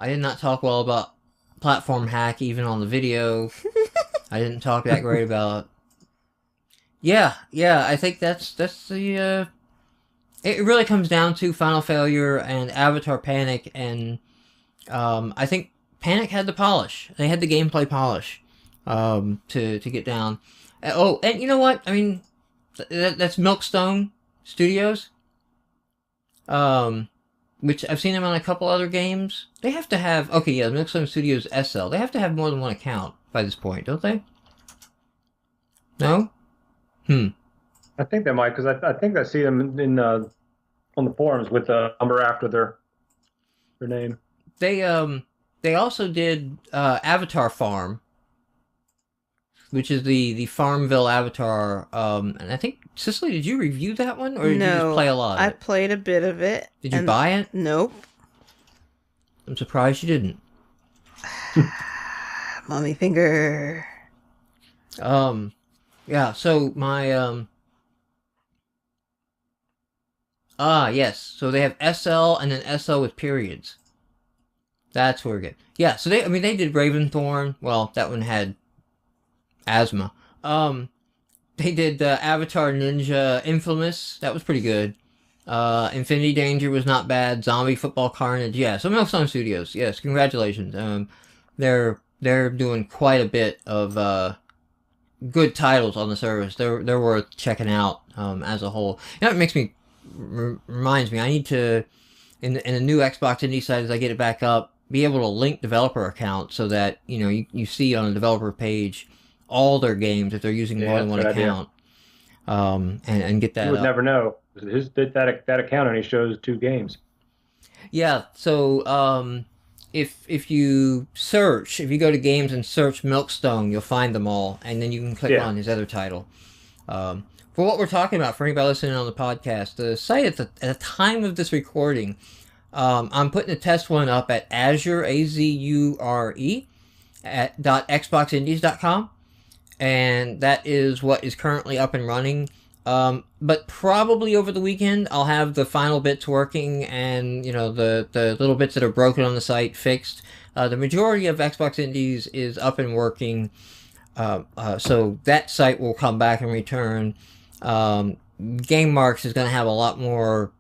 did not talk well about Platform Hack even on the video. I didn't talk that great about. Yeah. I think that's the. It really comes down to Final Failure and Avatar Panic, and I think Panic had the polish. They had the gameplay polish to get down. And you know what? I mean, that's Milkstone Studios. Which I've seen them on a couple other games. They have to have Milkstone Studios SL. They have to have more than one account by this point, don't they? No? I think they might, because I think I see them in on the forums with a number after their name. They also did Avatar Farm. which is the Farmville avatar. And I think, Cicely, did you review that one, or did you just play a lot of it? I played a bit of it. Did you buy it? Nope. I'm surprised you didn't. Mommy finger. Yeah, so my, yes. So they have SL and then SL with periods. That's where we get. Yeah, so they did Raventhorn. Well, that one had asthma. They did Avatar Ninja Infamous. That was pretty good. Infinity Danger was not bad. Zombie Football Carnage. Yeah, so Milestone Studios. Yes, congratulations. They're doing quite a bit of good titles on the service. They're worth checking out as a whole. You know, it makes me reminds me. I need to in the new Xbox Indie site, as I get it back up, be able to link developer accounts so that you see on a developer page all their games if they're using more than one account, and get that. You would never know. That account only shows 2 games. Yeah. So if you go to games and search Milkstone, you'll find them all, and then you can click on his other title. For what we're talking about, for anybody listening on the podcast, the site at the time of this recording, I'm putting a test one up at Azure, AZURE, at .xboxindies.com, and that is what is currently up and running. But probably over the weekend, I'll have the final bits working and, the little bits that are broken on the site fixed. The majority of Xbox Indies is up and working, so that site will come back and return. GameMarx is going to have a lot more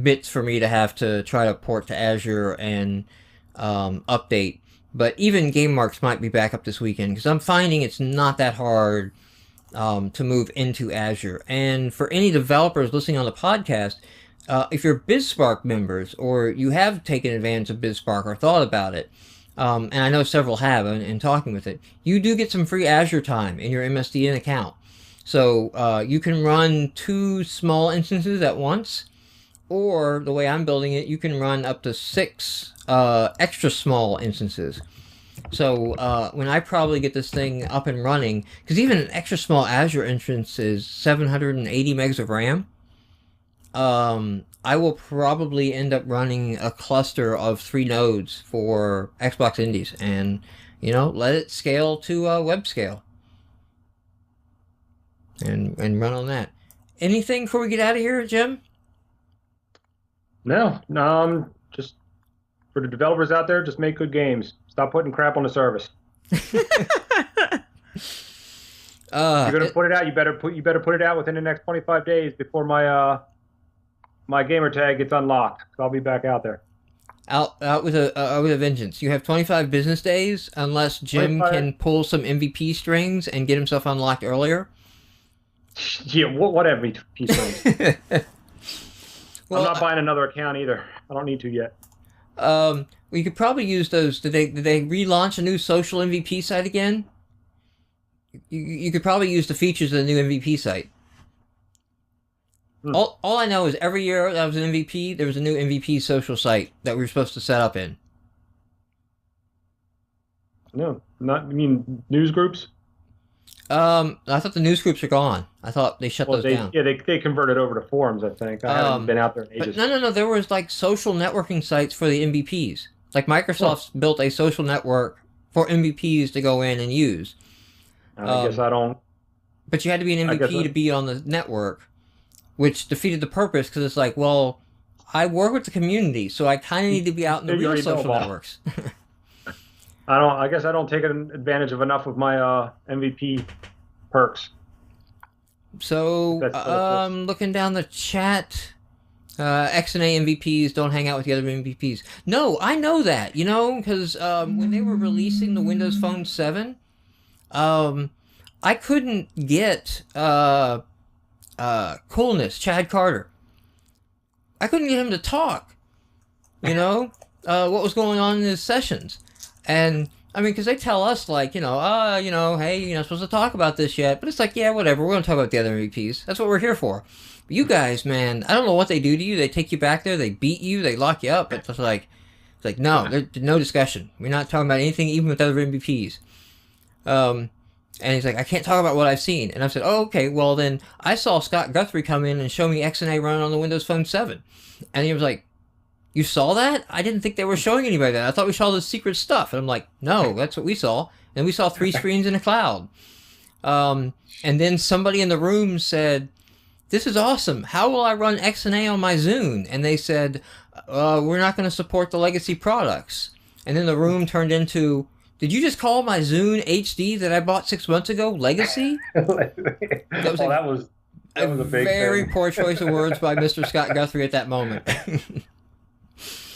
bits for me to have to try to port to Azure and update. But even GameMarx might be back up this weekend, because I'm finding it's not that hard to move into Azure. And for any developers listening on the podcast, if you're BizSpark members, or you have taken advantage of BizSpark or thought about it, and I know several have in talking with it, you do get some free Azure time in your MSDN account. So you can run 2 small instances at once, or the way I'm building it, you can run up to 6 extra small instances. So when I probably get this thing up and running, because even an extra small Azure instance is 780 megs of RAM, I will probably end up running a cluster of 3 nodes for Xbox Indies, and let it scale to web scale, and run on that. Anything before we get out of here, Jim? No, just for the developers out there, just make good games. Stop putting crap on the service. If you're gonna put it out, you better put it out within the next 25 days before my gamer tag gets unlocked. So I'll be back out there. Out with a vengeance. You have 25 business days, unless Jim can pull some MVP strings and get himself unlocked earlier. Yeah, what MVP strings? Well, I'm not buying another account either. I don't need to yet. We could probably use those. Did they relaunch a new social MVP site again? You could probably use the features of the new MVP site. All I know is every year that was an MVP, there was a new MVP social site that we were supposed to set up in. No, you mean news groups? I thought the news groups are gone. I thought they shut those down. Yeah, they converted over to forums, I think. I haven't been out there in ages. But no. There was like social networking sites for the MVPs. Like Microsoft's built a social network for MVPs to go in and use. I guess I don't. But you had to be an MVP to be on the network, which defeated the purpose, because it's like, well, I work with the community, so I kind of need to be out in the real social networks. I guess I don't take advantage of enough of my MVP perks. So, looking down the chat, XNA MVPs don't hang out with the other MVPs. No, I know that, because when they were releasing the Windows Phone 7, I couldn't get Coolness, Chad Carter. I couldn't get him to talk, what was going on in his sessions. And I mean, because they tell us like, hey, you're not supposed to talk about this yet. But it's like, yeah, whatever. We're going to talk about the other MVPs. That's what we're here for. But you guys, man, I don't know what they do to you. They take you back there. They beat you. They lock you up. It's like no, there's no discussion. We're not talking about anything, even with other MVPs. And he's like, I can't talk about what I've seen. And I said, oh, okay, well then I saw Scott Guthrie come in and show me XNA running on the Windows Phone 7. And he was like, you saw that? I didn't think they were showing anybody that. I thought we saw the secret stuff. And I'm like, no, that's what we saw. And we saw 3 screens in a cloud. And then somebody in the room said, this is awesome. How will I run XNA on my Zune? And they said, we're not going to support the legacy products. And then the room turned into, did you just call my Zune HD that I bought 6 months ago legacy? That was a big very thing. Poor choice of words by Mr. Scott Guthrie at that moment.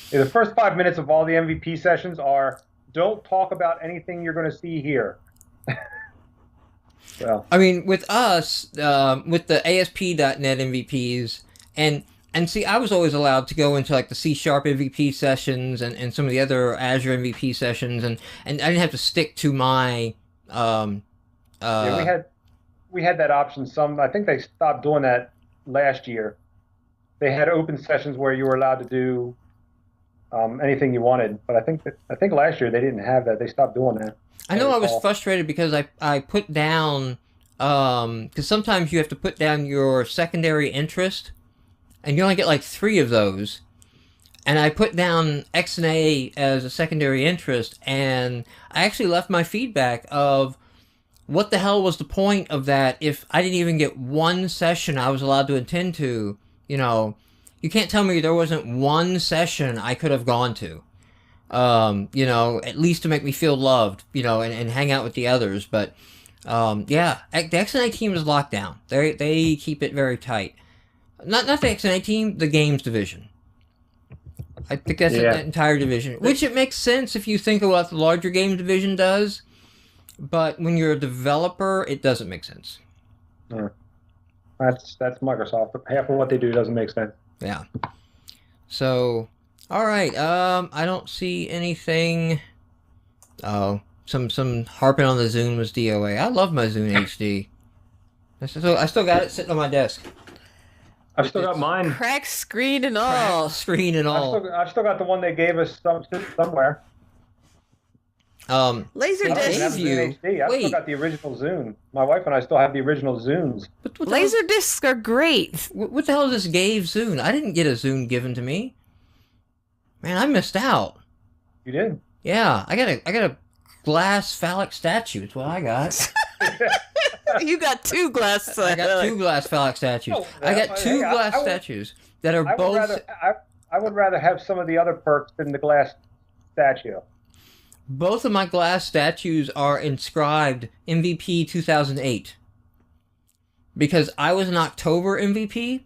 The first 5 minutes of all the MVP sessions are, don't talk about anything you're going to see here. Well, I mean, with us, with the ASP.NET MVPs, and see, I was always allowed to go into like the C# MVP sessions and some of the other Azure MVP sessions, and I didn't have to stick to my. Yeah, we had that option. I think they stopped doing that last year. They had open sessions where you were allowed to do anything you wanted, but I think last year they didn't have that. They stopped doing that. I know I was frustrated because I put down, because sometimes you have to put down your secondary interest, and you only get like 3 of those. And I put down XNA as a secondary interest, and I actually left my feedback of what the hell was the point of that if I didn't even get 1 session I was allowed to attend to. You know, you can't tell me there wasn't 1 session I could have gone to. You know, at least to make me feel loved, you know, and hang out with the others. But, yeah, the XNA team is locked down. They keep it very tight. Not the XNA team, the games division. I think that's the entire division, which it makes sense if you think of what the larger games division does. But when you're a developer, it doesn't make sense. That's Microsoft. Half of what they do doesn't make sense. Yeah. So... all right, I don't see anything. Oh, some harping on the Zune was DOA. I love my Zune HD. I still got it sitting on my desk. I've still got mine. Cracked screen and all. Cracked screen and all. I've still got the one they gave us somewhere. Laserdisc. I've still got the original Zune. My wife and I still have the original Zunes. Laserdiscs are great. What the hell is this gave Zune? I didn't get a Zune given to me. Man, I missed out. You did? Yeah, I got a glass phallic statue. That's what I got. You got 2 glass. I got 2 glass phallic statues. I got 2 glass statues that are both. I would rather have some of the other perks than the glass statue. Both of my glass statues are inscribed MVP 2008 because I was an October MVP.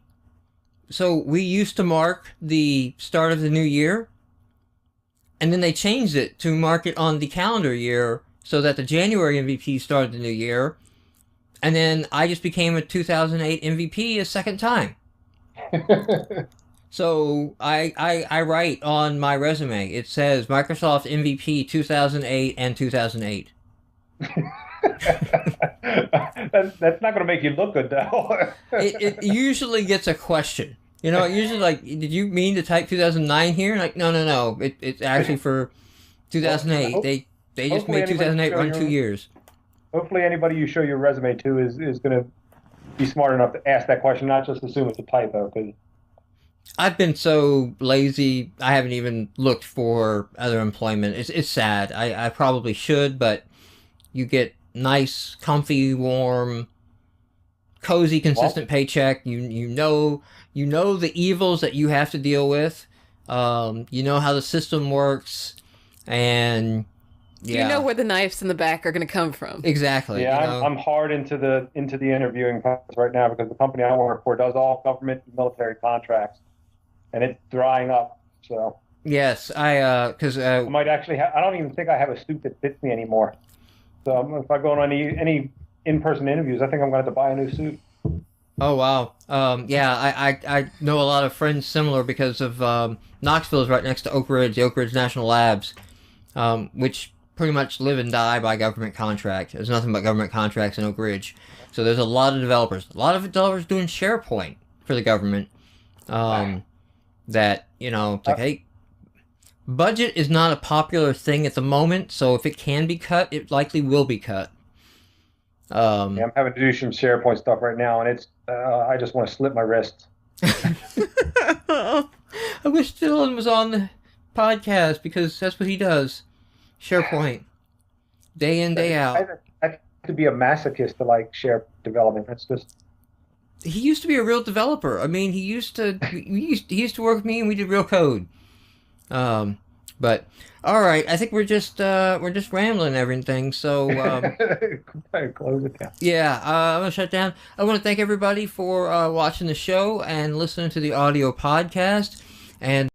So we used to mark the start of the new year, and then they changed it to mark it on the calendar year so that the January MVP started the new year, and then I just became a 2008 MVP a second time. So I write on my resume, it says Microsoft MVP 2008 and 2008. That's not going to make you look good, though. it usually gets a question. You know, usually like, did you mean to type 2009 here? Like, no. It's actually for 2008. They just made 2008 run 2 years. Hopefully anybody you show your resume to is going to be smart enough to ask that question, not just assume it's a typo. Cause I've been so lazy, I haven't even looked for other employment. It's sad. I probably should, but you get nice, comfy, warm, cozy, consistent paycheck. You know the evils that you have to deal with. You know how the system works, and yeah. You know where the knives in the back are going to come from. Exactly. Yeah, you know? I'm hard into the interviewing process right now because the company I work for does all government and military contracts, and it's drying up. So yes, I might actually I don't even think I have a suit that fits me anymore. So if I go on any in-person interviews, I think I'm going to have to buy a new suit. Oh, wow. Yeah, I know a lot of friends similar because of Knoxville is right next to Oak Ridge, the Oak Ridge National Labs, which pretty much live and die by government contract. There's nothing but government contracts in Oak Ridge. So there's a lot of developers. A lot of developers doing SharePoint for the government. That, you know, it's like, hey, budget is not a popular thing at the moment, so if it can be cut, it likely will be cut. I'm having to do some SharePoint stuff right now, and it's I just want to slip my wrists. I wish Dylan was on the podcast because that's what he does. SharePoint. Day in, day out. I could be a masochist to like share development. That's just... He used to be a real developer. I mean, he used to work with me and we did real code. But all right, I think we're just rambling and everything. So close it down. Yeah, I'm gonna shut down. I want to thank everybody for watching the show and listening to the audio podcast. And